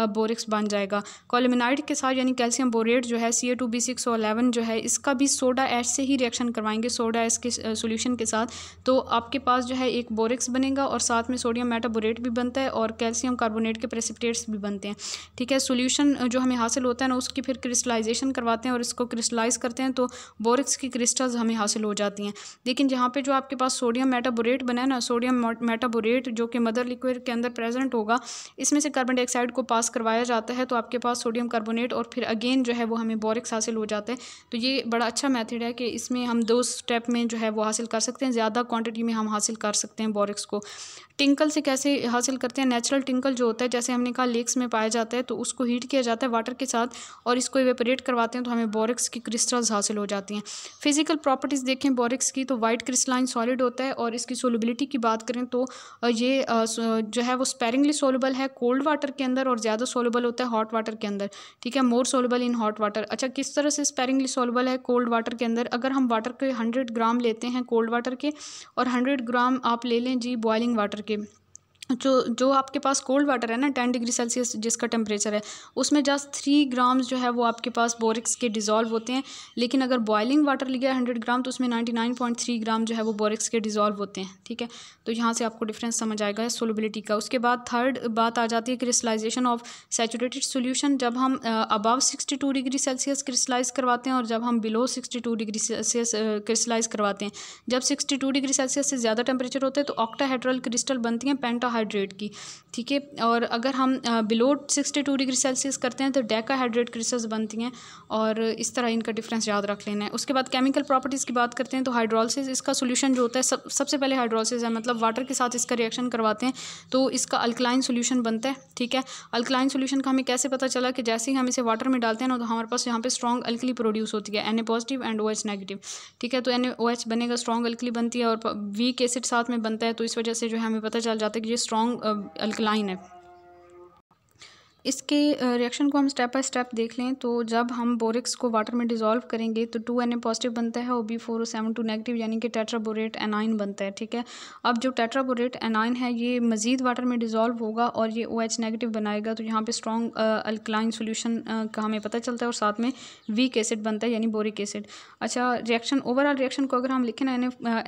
S1: बोरिक्स बन जाएगा। कॉलेमनाइट के साथ यानी कैल्शियम बोरेट जो है Ca2B6O11 जो है इसका भी सोडा ऐश से ही रिएक्शन करवाएंगे, सोडा ऐश के सॉल्यूशन के साथ, तो आपके पास जो है एक बोरिक्स बनेगा और साथ में सोडियम मेटाबोरेट भी बनता है और कैल्शियम कार्बोनेट के प्रेसिपिटेट्स भी बनते हैं, ठीक है। सॉल्यूशन जो हमें हासिल होता है ना उसकी फिर क्रिस्टलाइजेशन करवाते हैं और इसको क्रिस्टलाइज करते हैं तो बोरिक्स की क्रिस्टल्स हमें हासिल हो जाती हैं। लेकिन जहाँ पे जो आपके पास सोडियम मेटाबोरेट बना है ना, सोडियम मेटाबोरेट जो कि मदर लिक्विड के अंदर प्रेजेंट होगा, इसमें से कार्बन डाइऑक्साइड को पास करवाया जाता है, तो आपके पास सोडियम कार्बोनेट और फिर अगेन जो है वो हमें बोरिक्स हासिल हो जाता है। तो ये बड़ा अच्छा मेथड है कि इसमें हम 2 स्टेप में जो है वो हासिल कर सकते हैं, ज़्यादा क्वांटिटी में हम हासिल कर सकते हैं बोरिक्स को। टिंकल से कैसे हासिल करते हैं, नेचुरल टिंकल जो होता है जैसे हमने कहा लेक्स में पाया जाता है, तो उसको हीट किया जाता है वाटर के साथ और इसको इवेपोरेट करवाते हैं, तो हमें बोरिक्स की क्रिस्टल्स हासिल हो जाती हैं। फिजिकल प्रॉपर्टीज़ देखें बोरिक्स की, तो वाइट क्रिस्टलाइन सॉलिड होता है और इसकी सोलबिलिटी की बात करें तो ये जो है वो स्पेरिंगली सोलबल है कोल्ड वाटर के अंदर और ज़्यादा सोलबल होता है हॉट वाटर के अंदर, ठीक है, मोर सोलबल इन हॉट वाटर। अच्छा, किस तरह से स्पेरिंगली सोलबल है कोल्ड वाटर के अंदर, अगर हम वाटर के 100 ग्राम लेते हैं कोल्ड वाटर के और 100 ग्राम आप ले लें जी बॉइलिंग वाटर के, जो आपके पास कोल्ड वाटर है ना 10 डिग्री सेल्सियस जिसका टेम्परेचर है, उसमें जस्ट 3 ग्राम्स जो है वो आपके पास बोरिक्स के डिज़ोल्व होते हैं। लेकिन अगर बॉइलिंग वाटर लिया 100 ग्राम तो उसमें 99.3 ग्राम जो है वो बोरिक्स के डिज़ोल्व होते हैं, ठीक है। तो यहाँ से आपको डिफरेंस समझ आएगा सोलबिलिटी का। उसके बाद थर्ड बात आ जाती है क्रिस्टलाइजेशन ऑफ सैचुरेटेड सोल्यूशन। जब हम अबव 62 डिग्री सेल्सियस क्रिस्टलाइज करवाते हैं और जब हम बिलो 62 डिग्री सेल्सियस क्रिस्टलाइज करवाते हैं, जब 62 डिग्री सेल्सियस से ज़्यादा टेम्परेचर होता है तो ऑक्टाहेड्रल क्रिस्टल बनती हैं पेंटाहाइड्रेट की, ठीक है। और अगर हम बिलो 62 डिग्री सेल्सियस करते हैं तो डेकाहाइड्रेट क्रिस्टल्स बनती हैं और इस तरह इनका डिफरेंस याद रख लेना है। उसके बाद केमिकल प्रॉपर्टीज़ की बात करते हैं तो हाइड्रोलिसिस, इसका सोल्यूशन जो होता है सबसे पहले हाइड्रोलिसिस है, मतलब वाटर के साथ इसका रिएक्शन करवाते हैं तो इसका अल्कलाइन सोल्यूशन बनता है, ठीक है। अल्कलाइन सोल्यूशन का हमें कैसे पता चला कि जैसे ही हम इसे वाटर में डालते हैं ना तो हमारे पास यहाँ पे स्ट्रॉन्ग अल्कली प्रोड्यूस होती है, Na positive and OH negative, ठीक है। तो NaOH बनेगा, स्ट्रॉन्ग अल्कली बनती है और वीक एसिड साथ में बनता है, तो इस वजह से जो है हमें पता चल जाता है कि ये स्ट्रॉन्ग अल्कलाइन है। इसके रिएक्शन को हम स्टेप बाय स्टेप देख लें तो जब हम बोरिक्स को वाटर में डिज़ोल्व करेंगे तो 2Na पॉजिटिव बनता है और B4O7 नेगेटिव यानी कि टेट्राबोरेट एनाइन बनता है, ठीक है। अब जो टेट्राबोरेट एनाइन है ये मज़ीद वाटर में डिज़ोल्व होगा और ये OH नेगेटिव बनाएगा, तो यहाँ पे स्ट्रॉन्ग अल्कलाइन सोल्यूशन का हमें पता चलता है और साथ में वीक एसिड बनता है यानी बोरिक एसिड। अच्छा, रिएक्शन ओवरऑल रिएक्शन को अगर हम लिखें ना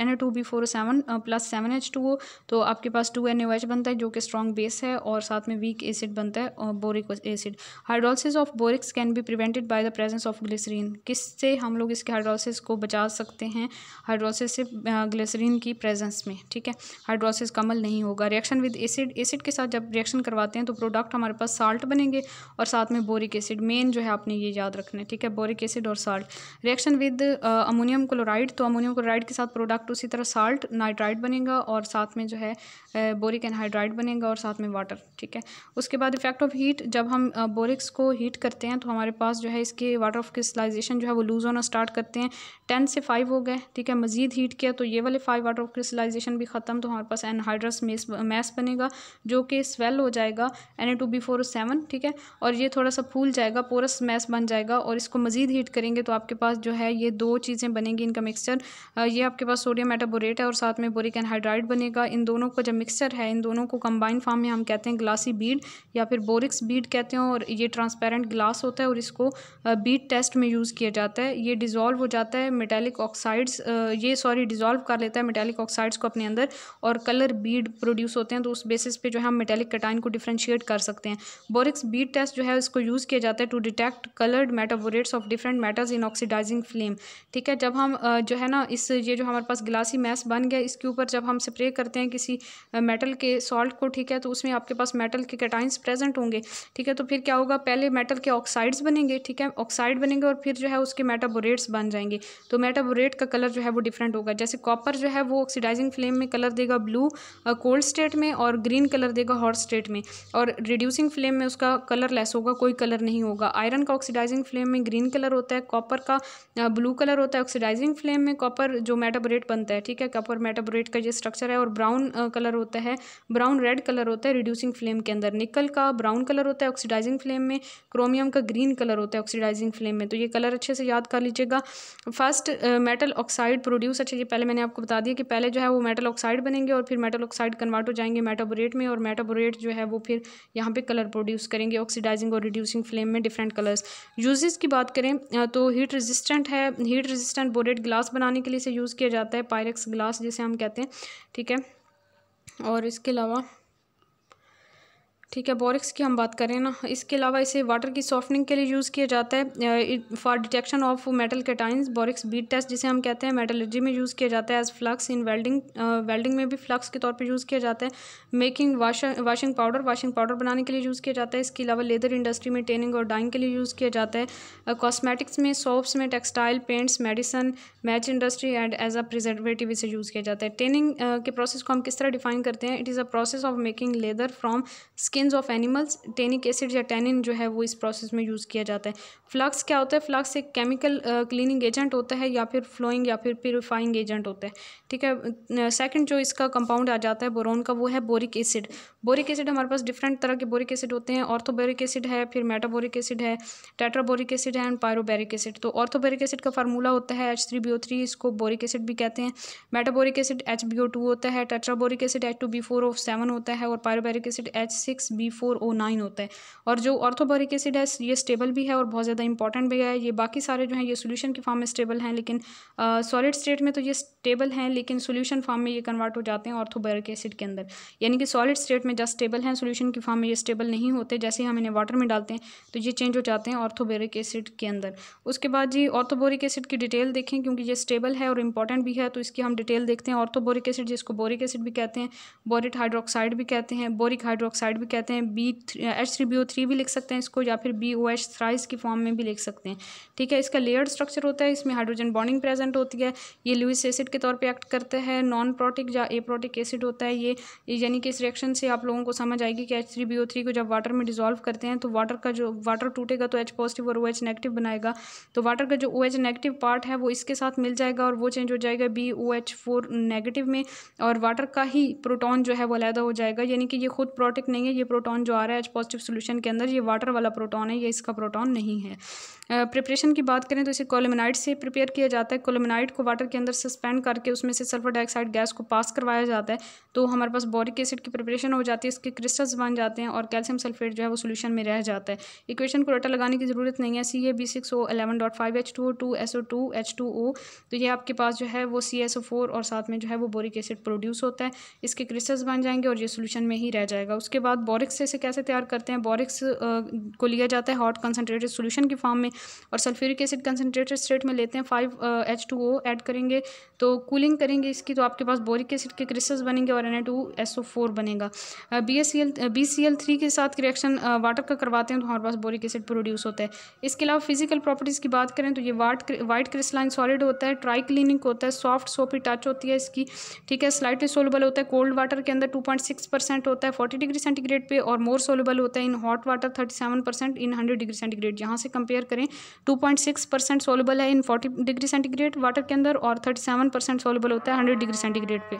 S1: Na2B4O7 प्लस 7H2O, तो आपके पास 2NaOH बनता है जो कि स्ट्रॉन्ग बेस है और साथ में वीक एसिड बनता है boric acid. Hydrolysis of borax can be prevented by the presence of glycerine. किससे हम लोग इसके हाइड्रोलिसिस को बचा सकते हैं, हाइड्रोलिसिस से ग्लिसरीन की प्रेजेंस में, ठीक है। हाइड्रोलिसिस का अमल नहीं होगा। रिएक्शन विद एसिड, एसिड के साथ जब रिएक्शन करवाते हैं तो प्रोडक्ट हमारे पास साल्ट बनेंगे और साथ में बोरिक एसिड, मेन जो है आपने ये याद रखना है, ठीक है, बोरिक एसिड और salt. Reaction with ammonium chloride, तो अमोनियम क्लोराइड के साथ प्रोडक्ट उसी तरह साल्ट नाइट्राइड बनेगा और साथ में जो है बोरिक एनहाइड्राइड बनेगा और साथ में वाटर, ठीक है। उसके बाद इफेक्ट ऑफ हीट, जब हम बोरिक्स को हीट करते हैं तो हमारे पास जो है इसके वाटर ऑफ क्रिस्टलाइजेशन जो है वो लूज होना स्टार्ट करते हैं। 10 से 5 हो गए, ठीक है। मजीद हीट किया तो ये वाले 5 वाटर ऑफ क्रिस्टलाइजेशन भी ख़त्म, तो हमारे पास एनहाइड्रस मैस बनेगा जो कि स्वेल हो जाएगा Na2B4O7, ठीक है। और ये थोड़ा सा फूल जाएगा, पोरस मैस बन जाएगा और इसको मजीद हीट करेंगे तो आपके पास जो है ये 2 चीज़ें बनेंगी इनका मिक्सचर। ये आपके पास सोडियम मेटाबोरेट है और साथ में बोरिक एनहाइड्राइड बनेगा। इन दोनों का जब मिक्सचर है, इन दोनों को कंबाइन फॉर्म में हम कहते हैं ग्लासी बीड या फिर बोरिक्स बीड कहते हैं और ये ट्रांसपेरेंट ग्लास होता है और इसको बीड टेस्ट में यूज़ किया जाता है। ये डिज़ोल्व हो जाता है मेटालिक ऑक्साइड्स, डिज़ोल्व कर लेता है मेटालिक ऑक्साइड्स को अपने अंदर और कलर बीड प्रोड्यूस होते हैं, तो उस बेसिस पे जो है हम मेटालिक कैटाइन को डिफ्रेंशिएट कर सकते हैं। बोरिक्स बीड टेस्ट जो है इसको यूज़ किया जाता है to detect coloured metaborates of different metals in oxidising flame, ठीक है। जब हम जो है ना ये जो हमारे पास ग्लासी मैस बन गया, इसके ऊपर जब हम स्प्रे करते हैं किसी मेटल के सॉल्ट को, ठीक है, तो उसमें आपके पास मेटल के कैटाइंस प्रेजेंट होंगे ठीक है। तो फिर क्या होगा, पहले मेटल के ऑक्साइड्स बनेंगे, ठीक है, ऑक्साइड बनेंगे और फिर जो है उसके मेटाबोरेट्स बन जाएंगे। तो मेटाबोरेट का कलर जो है वो डिफरेंट होगा। जैसे कॉपर जो है वो ऑक्सीडाइजिंग फ्लेम में कलर देगा ब्लू कोल्ड स्टेट में, और ग्रीन कलर देगा हॉट स्टेट में, और रिड्यूसिंग फ्लेम में उसका कलर लेस होगा, कोई कलर नहीं होगा। आयरन का ऑक्सीडाइजिंग फ्लेम में ग्रीन कलर होता है, कॉपर का ब्लू कलर होता है ऑक्सीडाइजिंग फ्लेम में, कॉपर जो मेटाबोरेट बनता है, ठीक है, कॉपर मेटाबोरेट का ये स्ट्रक्चर है। और ब्राउन कलर होता है, ब्राउन रेड कलर होता है रिड्यूसिंग फ्लेम के अंदर। निकल का ब्राउन कलर होता है ऑक्सीडाइजिंग फ्लेम में, क्रोमियम का ग्रीन कलर होता है ऑक्सीडाइजिंग फ्लेम में। तो ये कलर अच्छे से याद कर लीजिएगा। फर्स्ट मेटल ऑक्साइड प्रोड्यूस, अच्छा ये पहले मैंने आपको बता दिया कि पहले जो है वो मेटल ऑक्साइड बनेंगे और फिर मेटल ऑक्साइड कन्वर्ट हो जाएंगे मेटाबोरेट में, और मेटाबोरेट जो है वो फिर यहाँ पे कलर प्रोड्यूस करेंगे ऑक्सीडाइजिंग और रिड्यूसिंग फ्लेम में डिफरेंट कलर्स। यूजेस की बात करें तो हीट रेजिस्टेंट है, हीट रेजिस्टेंट बोरेट ग्लास बनाने के लिए इसे यूज़ किया जाता है, पायरेक्स ग्लास जिसे हम कहते हैं, ठीक है। और इसके अलावा ठीक है, बोरिक्स की हम बात करें ना, इसके अलावा इसे वाटर की सॉफ्टनिंग के लिए यूज़ किया जाता है for detection of metal cations. Borax bead test जिसे हम कहते हैं मेटलर्जी में यूज़ किया जाता है। As flux in welding, welding में भी फ्लक्स के तौर पे यूज़ किया जाता है। मेकिंग वाशिंग पाउडर बनाने के लिए यूज़ किया जाता है। इसके अलावा लेदर इंडस्ट्री में टेनिंग और डाइंग के लिए यूज़ किया जाता है। कॉस्मेटिक्स में, सोप्स में, textile, paints, medicine, match industry and as a preservative इसे यूज़ किया जाता है। टेनिंग के प्रोसेस को हम किस तरह डिफाइन करते हैं, it is a process of making leather from skins of animals. Tannic acid या टेनिन जो है वो इस प्रोसेस में यूज़ किया जाता है। फ्लक्स क्या होता है, फ्लक्स एक केमिकल क्लीनिंग एजेंट होता है या फिर फ्लोइंग या फिर प्यूरिफाइंग एजेंट होता है, ठीक है। सेकंड जो इसका कंपाउंड आ जाता है बोरोन का, वो है बोरिक एसिड। बोरिक एसिड हमारे पास डिफरेंट तरह के बोरिक एसिड होते हैं। ऑर्थोबोरिक एसिड है, फिर मेटाबोरिक एसिड है, टेट्राबोरिक एसिड है एंड पायरोबेरिक एसिड। तो ऑर्थोबोरिक एसिड का फार्मूला होता है H3BO3, इसको बोरिक एसिड भी कहते हैं। मेटाबोरिक एसिड HBO2 होता है, टेट्राबोरिक एसिड H2B4O7 होता है, और पायरोबेरिक एसिड H6B4O9 होता है। और जो ऑर्थोबोरिक एसिड है ये स्टेबल भी है और बहुत ज़्यादा इंपॉर्टेंट भी है। ये बाकी सारे जो हैं ये सोल्यूशन की फॉर्म में स्टेबल हैं, लेकिन सॉलिड स्टेट में तो ये स्टेबल हैं, लेकिन सोल्यूशन फॉर्म में ये कन्वर्ट हो जाते हैं ऑर्थोबोरिक एसिड के अंदर। यानी कि सॉलिड स्टेट में जस्ट स्टेबल हैं, सोल्यूशन की फॉर्म में ये स्टेबल नहीं होते। जैसे हम इन्हें वाटर में डालते हैं तो ये चेंज हो जाते हैं ऑर्थोबोरिक एसिड के अंदर। उसके बाद जी ऑर्थोबोरिक एसिड की डिटेल देखें, क्योंकि ये स्टेबल है और इंपॉर्टेंट भी है, तो इसकी हम डिटेल देखते हैं। ऑर्थोबोरिक एसिड जिसको बोरिक एसिड भी कहते हैं, बोरिक हाइड्रोक्साइड भी कहते हैं, बोरिक हाइड्रोक्साइड भी कहते हैं, H3BO3 भी लिख सकते हैं इसको, या फिर BOH थ्राइस की फॉर्म में भी लिख सकते हैं, ठीक है। इसका लेयर्ड स्ट्रक्चर होता है, इसमें हाइड्रोजन बॉन्डिंग प्रेजेंट होती है। ये लुईस एसिड के तौर पे एक्ट करता है। नॉन प्रोटिक या एप्रोटिक एसिड होता है ये, यानी कि इस रिएक्शन से आप लोगों को समझ आएगी कि H3BO3 को जब वाटर में डिसॉल्व करते हैं तो वाटर का जो वाटर टूटेगा तो H पॉजिटिव और OH नेगेटिव बनाएगा। तो वाटर का जो OH नेगेटिव पार्ट है वो इसके साथ मिल जाएगा और वो चेंज हो जाएगा BOH4 नेगेटिव में, और वाटर का ही प्रोटॉन जो है वो अलग हो जाएगा। यानी कि ये खुद प्रोटिक नहीं है, ये प्रोटॉन जो आ रहा है H पॉजिटिव सोल्यूशन के अंदर ये वाटर वाला प्रोटॉन है, ये इसका प्रोटॉन नहीं है। प्रिपरेशन की बात करें तो इसे कोलुमिनाइट से प्रिपेयर किया जाता है। कोलुमिनाइट को वाटर के अंदर सस्पेंड करके उसमें से सल्फर डाइऑक्साइड गैस को पास करवाया जाता है, तो हमारे पास बोरिक एसिड की प्रिपरेशन हो जाती है, इसके क्रिस्टल्स बन जाते हैं और कैल्शियम सल्फेट जो है वो सोल्यूशन में रह जाता है। इक्वेशन को रटा लगाने की ज़रूरत नहीं है। CaB6O11.5H2O2SO2H2O, तो ये आपके पास जो है वो CSO4 और साथ में जो है वो बोरिक एसिड प्रोड्यूस होता है, इसके क्रिस्टल्स बन जाएंगे और ये सोल्यूशन में ही रह जाएगा। उसके बाद बोरिक्स से इसे कैसे तैयार करते हैं, बोरिक्स को लिया जाता है हॉट कंसनट्रेटेड सोल्यूशन की फॉर्म में और सल्फ्यूरिक एसिड कंसनट्रेटेड स्टेट में लेते हैं। 5H2O ऐड करेंगे तो कूलिंग करेंगे इसकी, तो आपके पास बोरिक एसिड के क्रिस्टल्स बनेंगे और Na2SO4 बनेगा। BCl3 के साथ रिएक्शन वाटर का करवाते हैं तो हमारे पास बोरिक एसिड प्रोड्यूस होता है। इसके अलावा फिजिकल प्रॉपर्टीज़ की बात करें तो ये वाइट क्रिस्टलाइन सॉलिड होता है, ट्राइक्लिनिक होता है, सॉफ्ट सोपी टच होती है इसकी, ठीक है। स्लाइटली सोलुबल होता है कोल्ड वाटर के अंदर 2.6% होता है 40 डिग्री सेंटीग्रेड पे, और मोर सोलुबल होता है in hot water 37% in 100 degree centigrade. यहाँ से कंपेयर करें 2.6% सोलुबल है इन 40 डिग्री सेंटीग्रेड वाटर के अंदर और 37% सोलुबल होता है 100 डिग्री सेंटीग्रेड पे।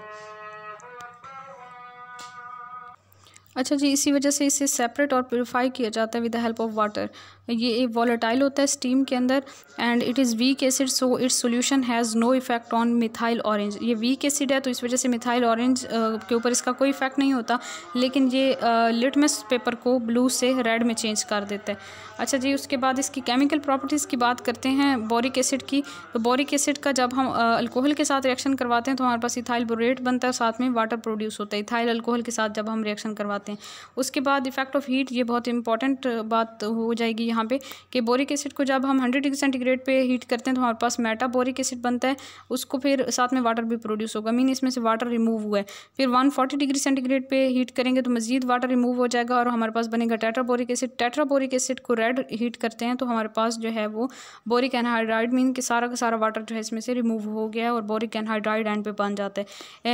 S1: अच्छा जी, इसी वजह से इसे सेपरेट और प्योरीफाई किया जाता है with the help of water. ये एक वॉलेटाइल होता है स्टीम के अंदर and it is weak acid, so its solution has no effect on methyl orange. ये वीक एसिड है तो इस वजह से मिथाइल ऑरेंज के ऊपर इसका कोई इफेक्ट नहीं होता, लेकिन ये लिटमस पेपर को ब्लू से रेड में चेंज कर देता है। अच्छा जी, उसके बाद इसकी केमिकल प्रॉपर्टीज़ की बात करते हैं बोरिक एसिड की। तो बोरिक एसिड का जब हम अल्कोहल के साथ रिएक्शन करवाते हैं तो हमारे पास इथाइल बोरेट बनता है, साथ में वाटर प्रोड्यूस होता है। इथाइल अल्कोहल के साथ जब हम रिएक्शन करवाते आते हैं। उसके बाद इफेक्ट ऑफ हीट, ये बहुत इंपॉर्टेंट बात हो जाएगी यहाँ पे कि बोरिक एसिड को जब हम 100 डिग्री सेंटीग्रेड पे हीट करते हैं तो हमारे पास मेटाबोरिक एसिड बनता है, उसको फिर साथ में वाटर भी प्रोड्यूस होगा, मीन इसमें से वाटर रिमूव हुआ है। फिर 140 डिग्री सेंटीग्रेड पे हीट करेंगे तो मजीद वाटर रिमूव हो जाएगा और हमारे पास बनेगा टेट्राबोरिक एसिड। टेट्राबोरिक एसिड को रेड हीट करते हैं तो हमारे पास जो है वो बोरिक एनहाइड्राइड, मीन कि सारा का सारा वाटर जो है इसमें से रिमूव हो गया है और बोरिक एनहाइड्राइड एंड पे बन जाता है।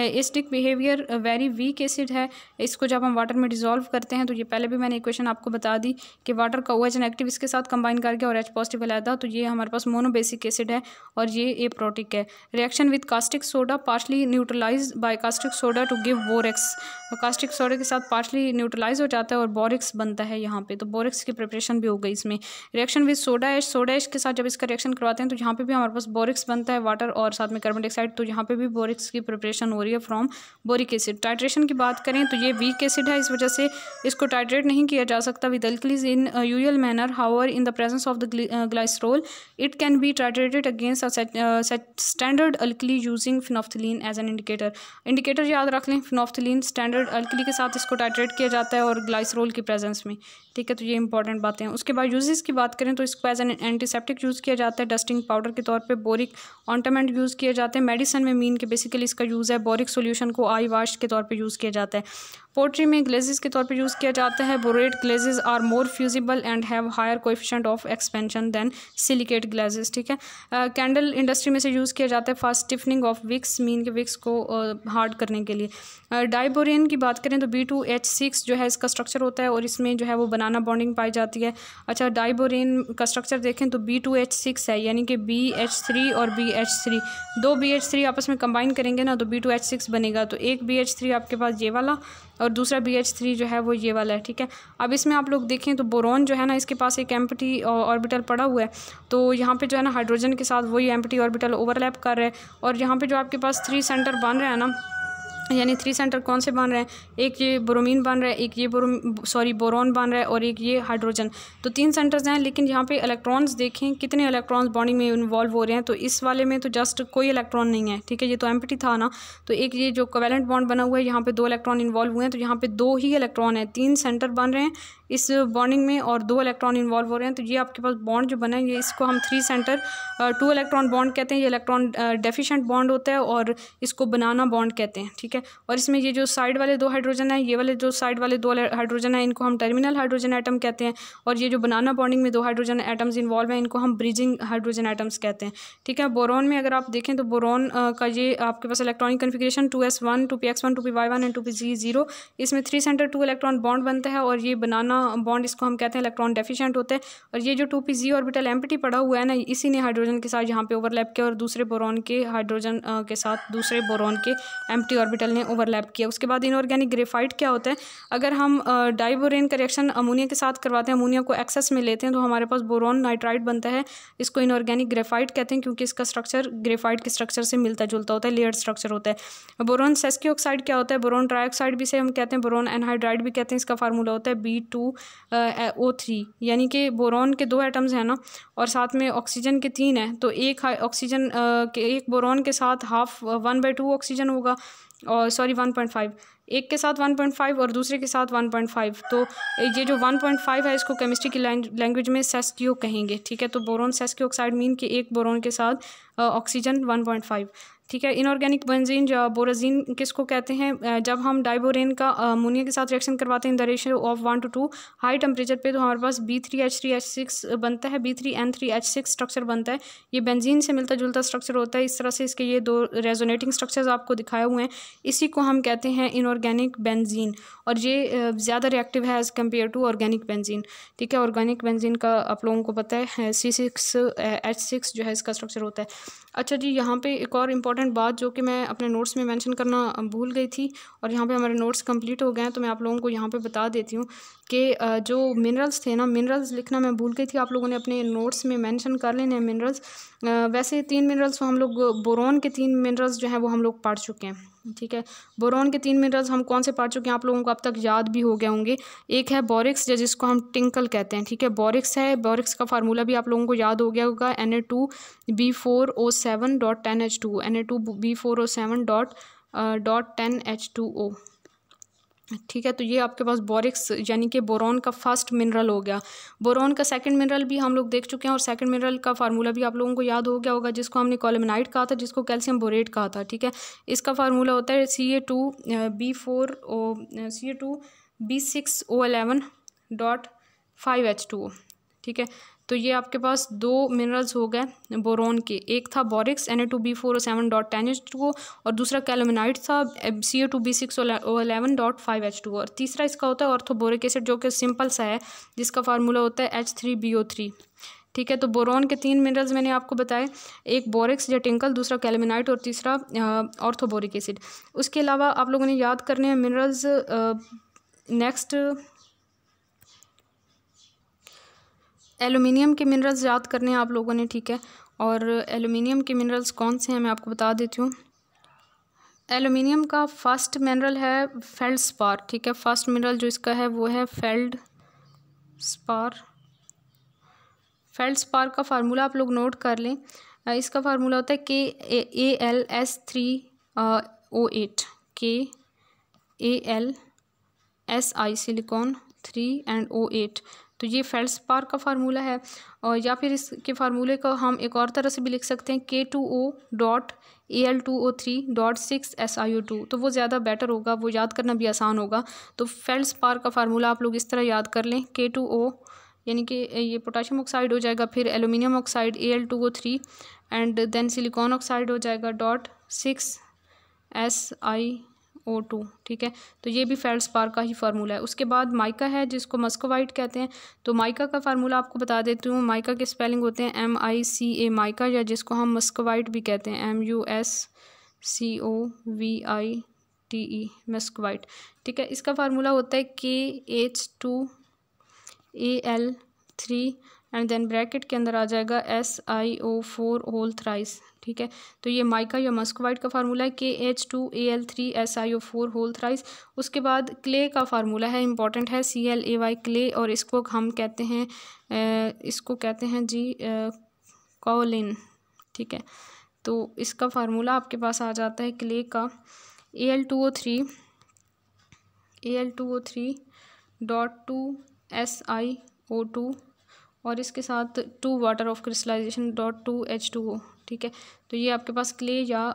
S1: Acidic behaviour very weak acid है, इसको जब हम वाटर में डिसॉल्व करते हैं तो ये पहले भी मैंने इक्वेशन आपको बता दी कि वाटर का OH नेगेटिव इसके साथ कंबाइन करके और H पॉजिटिव अलहदा, तो ये हमारे पास मोनोबेसिक एसिड है और ये एप्रोटिक है। Reaction with caustic soda partially neutralize by caustic soda to give borax, caustic soda के साथ पार्शली न्यूट्रलाइज हो जाता है और बोरेक्स बनता है यहाँ पे, तो बोरेक्स की प्रिपरेशन भी हो गई इसमें। Reaction with soda ash, soda ash के साथ जब इसका रिएक्शन करवाते हैं तो यहाँ पे भी हमारे पास बोरिक्स बनता है, वाटर और साथ में कार्बन डाइऑक्साइड, तो यहाँ पे भी बोरिक्स की प्रिपरेशन हो रही है फ्रॉम बोरिक एसिड। टाइट्रेशन की बात करें तो ये वीक एसिड है, इस वजह से इसको टाइट्रेट नहीं किया जा सकता with alkalis in usual manner, however in the presence of the glycerol it can be titrated against standard alkali using phenolphthalein as an indicator. Indicator याद रख लें, फिनोफ्थलीन स्टैंडर्ड अल्कली के साथ इसको टाइट्रेट किया जाता है और ग्लाइसरोल की प्रेजेंस में, ठीक है, तो ये इंपॉर्टेंट बातें हैं। उसके बाद यूजेस की बात करें तो इसको एज एन एंटीसेप्टिक यूज़ किया जाता है, डस्टिंग पाउडर के तौर पे बोरिक ऑइंटमेंट यूज़ किए जाते हैं। मेडिसिन में मीन के बेसिकली इसका यूज़ है, बोरिक सॉल्यूशन को आई वाश के तौर पे यूज़ किया जाता है। पोट्री में ग्लेजेस के तौर पे यूज़ किया जाता है। Borate glazes are more fusible and have higher coefficient of expansion than silicate glazes, ठीक है। कैंडल इंडस्ट्री में से यूज़ किया जाता है for stiffening of wicks, mean के विक्स को हार्ड करने के लिए। डाइबोरेन की बात करें तो B2H6 जो है इसका स्ट्रक्चर होता है और इसमें जो है वो बनाना बॉन्डिंग पाई जाती है। अच्छा, डाइबोरेन का स्ट्रक्चर देखें तो B2H6 है, यानी कि BH3 और BH3, दो BH3 आपस में कंबाइन करेंगे ना तो B2H6 बनेगा, तो एक BH3 आपके पास ये वाला और दूसरा BH3 जो है वो ये वाला है, ठीक है। अब इसमें आप लोग देखें तो बोरॉन जो है ना इसके पास एक एम्प्टी ऑर्बिटल पड़ा हुआ है, तो यहाँ पे जो है ना हाइड्रोजन के साथ वही एम्प्टी ऑर्बिटल ओवरलैप कर रहा है और यहाँ पे जो आपके पास 3 सेंटर बन रहे हैं ना, यानी 3 सेंटर कौन से बन रहे हैं, एक ये ब्रोमीन बन रहा है, एक ये बोरॉन बन रहा है और एक ये हाइड्रोजन, तो 3 सेंटर्स हैं। लेकिन यहाँ पे इलेक्ट्रॉन्स देखें कितने इलेक्ट्रॉन्स बॉन्डिंग में इन्वॉल्व हो रहे हैं, तो इस वाले में तो जस्ट कोई इलेक्ट्रॉन नहीं है, ठीक है, ये तो एम्प्टी था ना, तो एक ये जो कोवेलेंट बॉन्ड बना हुआ है यहाँ पे 2 इलेक्ट्रॉन इन्वॉल्व हुए हैं, तो यहाँ पे 2 ही इलेक्ट्रॉन है, 3 सेंटर बन रहे हैं इस बॉन्डिंग में और 2 इलेक्ट्रॉन इन्वॉल्व हो रहे हैं, तो ये आपके पास बॉन्ड जो बना है ये इसको हम 3 सेंटर 2 इलेक्ट्रॉन बॉन्ड कहते हैं। ये इलेक्ट्रॉन डेफिशिएंट बॉन्ड होता है और इसको बनाना बॉन्ड कहते हैं, ठीक है। और इसमें ये जो साइड वाले 2 हाइड्रोजन है, ये वाले जो साइड वाले 2 हाइड्रोजन है, इनको हम टर्मिनल हाइड्रोजन एटम कहते हैं और ये जो बनाना बॉन्डिंग में 2 हाइड्रोजन एटम्स इन्वॉल्व हैं इनको हम ब्रिजिंग हाइड्रोजन एटम्स कहते हैं, ठीक है। बोरॉन में अगर आप देखें तो बोरॉन का ये आपके पास electronic configuration 2s1 2p(x1 2p(y1 and 2p(z0), इसमें 3 सेंटर 2 इलेक्ट्रॉन बॉन्ड बनता है और ये बनाना बॉन्ड इसको हम कहते हैं इलेक्ट्रॉन डेफिशिएंट होता है। और ये जो 2p(z) ऑर्बिटल एम्प्टी पड़ा हुआ है ना, इसी ने हाइड्रोजन के साथ यहाँ पे ओवरलैप किया और दूसरे बोरॉन के हाइड्रोजन के साथ दूसरे बोरॉन के एम्प्टी ऑर्बिटल ने ओवरलैप किया। उसके बाद इनऑर्गेनिक ग्रेफाइट क्या होता है, अगर हम डाइबोरेन का रिएक्शन अमोनिया के साथ करवाते हैं, अमोनिया को एक्सेस में लेते हैं तो हमारे पास बोरॉन नाइट्राइड बनता है, इसको इनऑर्गेनिक ग्रेफाइट कहते हैं क्योंकि इसका स्ट्रक्चर ग्रेफाइट के स्ट्रक्चर से मिलता जुलता होता है, लेयर्ड स्ट्रक्चर होता है। बोरॉन सेस्की ऑक्साइड क्या होता है, बोरॉन ट्राइऑक्साइड भी से हम कहते हैं, बोरॉन एनहाइड्राइड भी कहते हैं, इसका फार्मूला होता है B2O3, यानी कि बोरॉन के 2 एटम्स हैं ना और साथ में ऑक्सीजन के 3 हैं, तो एक ऑक्सीजन के एक बोरॉन के साथ हाफ 1/2 ऑक्सीजन होगा और सॉरी 1.5, एक के साथ 1.5 और दूसरे के साथ 1.5, तो ये जो 1.5 है इसको केमिस्ट्री की लैंग्वेज में सेस्कियो कहेंगे, ठीक है। तो बोरॉन सेस्कियो ऑक्साइड मीन कि एक बोरॉन के साथ ऑक्सीजन 1.5, ठीक है। इनऑर्गेनिक बेंजीन या बोराजीन किसको कहते हैं, जब हम डाइबोरेन का अमोनिया के साथ रिएक्शन करवाते हैं in the ratio of 1:2 high temperature पे, तो हमारे पास B3H3H6 बनता है, B3N3H6 स्ट्रक्चर बनता है, ये बेंजीन से मिलता जुलता स्ट्रक्चर होता है। इस तरह से इसके ये 2 रेजोनेटिंग स्ट्रक्चर्स आपको दिखाए हुए हैं, इसी को हम कहते हैं इनऑर्गेनिक बेंजीन और ये ज़्यादा रिएक्टिव है as compare to organic benzene, ठीक है। ऑर्गेनिक बेंजीन का आप लोगों को पता है C6H6 जो है इसका स्ट्रक्चर होता है। अच्छा जी, यहाँ पे एक और इम्पॉर्टेंट बात जो कि मैं अपने नोट्स में मेंशन करना भूल गई थी और यहाँ पे हमारे नोट्स कंप्लीट हो गए हैं, तो मैं आप लोगों को यहाँ पे बता देती हूँ कि जो मिनरल्स थे ना, मिनरल्स लिखना मैं भूल गई थी, आप लोगों ने अपने नोट्स में मेंशन कर लेने हैं मिनरल्स। वैसे 3 मिनरल्स हम लोग बोरॉन के 3 मिनरल्स जो हैं वो हम लोग पढ़ चुके हैं, ठीक है। बोरॉन के 3 मिनरल्स हम कौन से पढ़ चुके हैं, आप लोगों को अब तक याद भी हो गए होंगे। एक है बोरिक्स जिसको हम टिंकल कहते हैं, ठीक है, बोरिक्स है, बोरिक्स का फार्मूला भी आप लोगों को याद हो गया होगा, Na2B4O7.10H2, Na2B4O7.10H2O, ठीक है। तो ये आपके पास बोरिक्स यानी कि बोरॉन का फर्स्ट मिनरल हो गया। बोरॉन का सेकंड मिनरल भी हम लोग देख चुके हैं और सेकंड मिनरल का फार्मूला भी आप लोगों को याद हो गया होगा, जिसको हमने कॉलमनाइट कहा था, जिसको कैल्शियम बोरेट कहा था। ठीक है, इसका फार्मूला होता है Ca2B4O6O11.5H2O। ठीक है, तो ये आपके पास दो मिनरल्स हो गए बोरॉन के, एक था बोरिक्स Na2B4O7.10H2O और दूसरा कैल्शियमाइट था Ca2B6O11.5H2O। और तीसरा इसका होता है ऑर्थोबोरिक एसिड, जो कि सिंपल सा है, जिसका फार्मूला होता है H3BO3। ठीक है, तो बोरॉन के तीन मिनरल्स मैंने आपको बताए, एक बोरिक्स या टिंकल, दूसरा कैल्शियमाइट और तीसरा ऑर्थोबोरिक एसिड। उसके अलावा आप लोगों ने याद करने हैं मिनरल्स। नेक्स्ट एलुमिनियम के मिनरल्स याद करने हैं आप लोगों ने। ठीक है, और एलुमिनियम के मिनरल्स कौन से हैं मैं आपको बता देती हूँ। एलुमिनियम का फर्स्ट मिनरल है फेल्डस्पार। ठीक है, फर्स्ट मिनरल जो इसका है वो है फेल्डस्पार। फेल्डस्पार का फार्मूला आप लोग नोट कर लें। इसका फार्मूला होता है KAlS3O8, KAlSi silicon 3 and O8। तो ये फेल्डस्पार का फार्मूला है। और या फिर इसके फार्मूले को हम एक और तरह से भी लिख सकते हैं K2O.Al2O3.6SiO2। तो वो ज़्यादा बेटर होगा, वो याद करना भी आसान होगा। तो फेल्डस्पार का फार्मूला आप लोग इस तरह याद कर लें, K2O यानी कि ये पोटाशियम ऑक्साइड हो जाएगा, फिर aluminium oxide Al2O3 and then silicon oxide हो जाएगा .6SiO2। ठीक है, तो ये भी फेल्डस्पार का ही फार्मूला है। उसके बाद माइका है, जिसको मस्कोवाइट कहते हैं। तो माइका का फार्मूला आपको बता देती हूँ। माइका के स्पेलिंग होते हैं MICA माइका, या जिसको हम मस्कोवाइट भी कहते हैं MUSCOVITE मस्कोवाइट। ठीक है, इसका फार्मूला होता है KH2Al3 एंड देन ब्रैकेट के अंदर आ जाएगा SiO4 होल थ्राइस। ठीक है, तो ये माइका या मस्कोवाइट का फार्मूला है KH2Al3 SiO4 होल थ्राइस। उसके बाद क्ले का फार्मूला है, इंपॉर्टेंट है, ClAy क्ले, और इसको हम कहते हैं जी कॉलिन। ठीक है, तो इसका फार्मूला आपके पास आ जाता है क्ले का Al2O3.2SiO2 और इसके साथ 2 वाटर ऑफ क्रिस्टलाइजेशन .2H2O। ठीक है, तो ये आपके पास क्ले या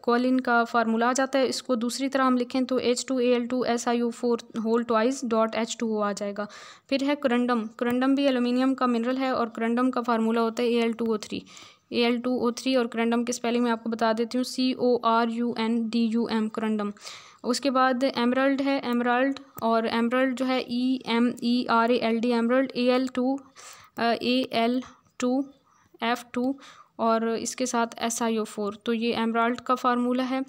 S1: कॉलिन का फार्मूला आ जाता है। इसको दूसरी तरह हम लिखें तो H2Al2SiO4 होल ट्वाइस .H2O आ जाएगा। फिर है करंडम। करंडम भी एल्यूमिनियम का मिनरल है और करंडम का फार्मूला होता है Al2O3 और करंडम की स्पेलिंग मैं आपको बता देती हूँ CORUNDUM करंडम। उसके बाद एमरल्ड है, एमरल्ड, और एमरल्ड जो है EMERALD एमरल्ड Al2F2 और इसके साथ SiO4। तो ये एमराल्ड का फार्मूला है।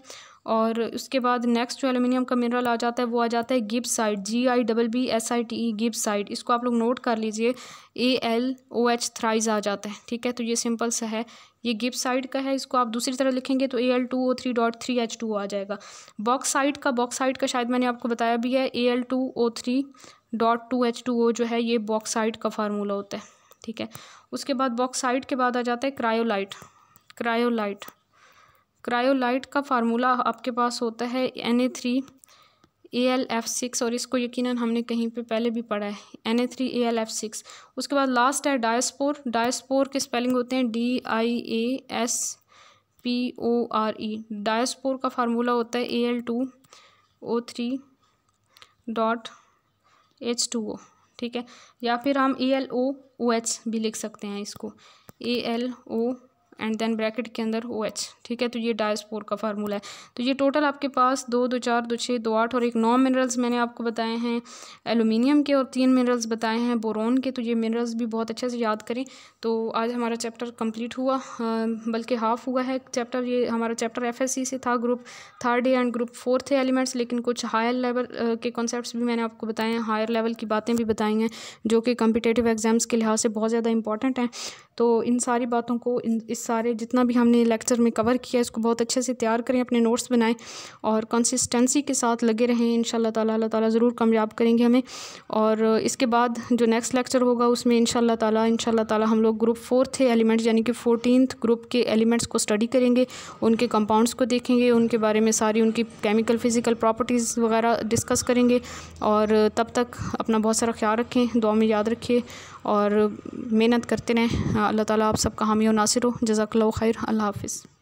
S1: और उसके बाद नेक्स्ट जो एल्यूमिनियम का मिनरल आ जाता है वो आ जाता है गिब्साइट, GIBBSITE गिब्साइट। इसको आप लोग नोट कर लीजिए, AlOH थ्राइस आ जाता है। ठीक है, तो ये सिंपल सा है, ये गिब्साइट का है। इसको आप दूसरी तरह लिखेंगे तो Al2O3.3H2O आ जाएगा। बॉक्साइट का शायद मैंने आपको बताया भी है, Al2O3.2H2O जो है ये बॉक्साइट का फार्मूला होता है। ठीक है, उसके बाद बॉक्साइट के बाद आ जाता है क्रायोलाइट का फार्मूला आपके पास होता है Na3AlF6 और इसको यकीनन हमने कहीं पे पहले भी पढ़ा है, Na3AlF6। उसके बाद लास्ट है डायस्पोर के स्पेलिंग होते हैं DIASPORE। डायस्पोर का फार्मूला होता है Al2O3.H2O। ठीक है, या फिर हम AlOH भी लिख सकते हैं, इसको AlO एंड देन ब्रैकेट के अंदर OH। ठीक है, तो ये डायस्पोर का फार्मूला है। तो ये टोटल आपके पास 2, 2, 4, 2, 6, 2, 8 और एक 9 मिनरल्स मैंने आपको बताए हैं एल्यूमिनियम के, और 3 मिनरल्स बताए हैं बोरॉन के। तो ये मिनरल्स भी बहुत अच्छे से याद करें। तो आज हमारा चैप्टर कंप्लीट हुआ, बल्कि हाफ हुआ है चैप्टर। ये हमारा चैप्टर FSC से था, group 3rd and group 4th the elements, लेकिन कुछ हायर लेवल के कॉन्सेप्ट्स भी मैंने आपको बताए हैं, हायर लेवल की बातें भी बताई हैं जो कि कॉम्पिटिटिव एग्जाम्स के लिहाज से बहुत ज़्यादा इंपॉर्टेंट हैं। तो इन सारी बातों को इस सारे जितना भी हमने लेक्चर में कवर किया इसको बहुत अच्छे से तैयार करें, अपने नोट्स बनाएं और कंसिस्टेंसी के साथ लगे रहें। इंशाल्लाह ताला अल्लाह ताला ज़रूर कामयाब करेंगे हमें। और इसके बाद जो नेक्स्ट लेक्चर होगा उसमें इंशाल्लाह ताला हम लोग ग्रुप 4th एलिमेंट्स यानी कि 14th ग्रुप के एलिमेंट्स को स्टडी करेंगे, उनके कंपाउंड्स को देखेंगे, उनके बारे में सारी उनकी केमिकल फ़िज़िकल प्रॉपर्टीज़ वगैरह डिस्कस करेंगे। और तब तक अपना बहुत सारा ख्याल रखें, दुआ में याद रखिए और मेहनत करते रहें। अल्लाह ताला आप सबका हामी और नासिर हो। जज़ाकल्लाहु खैर। अल्लाह हाफ़िज़।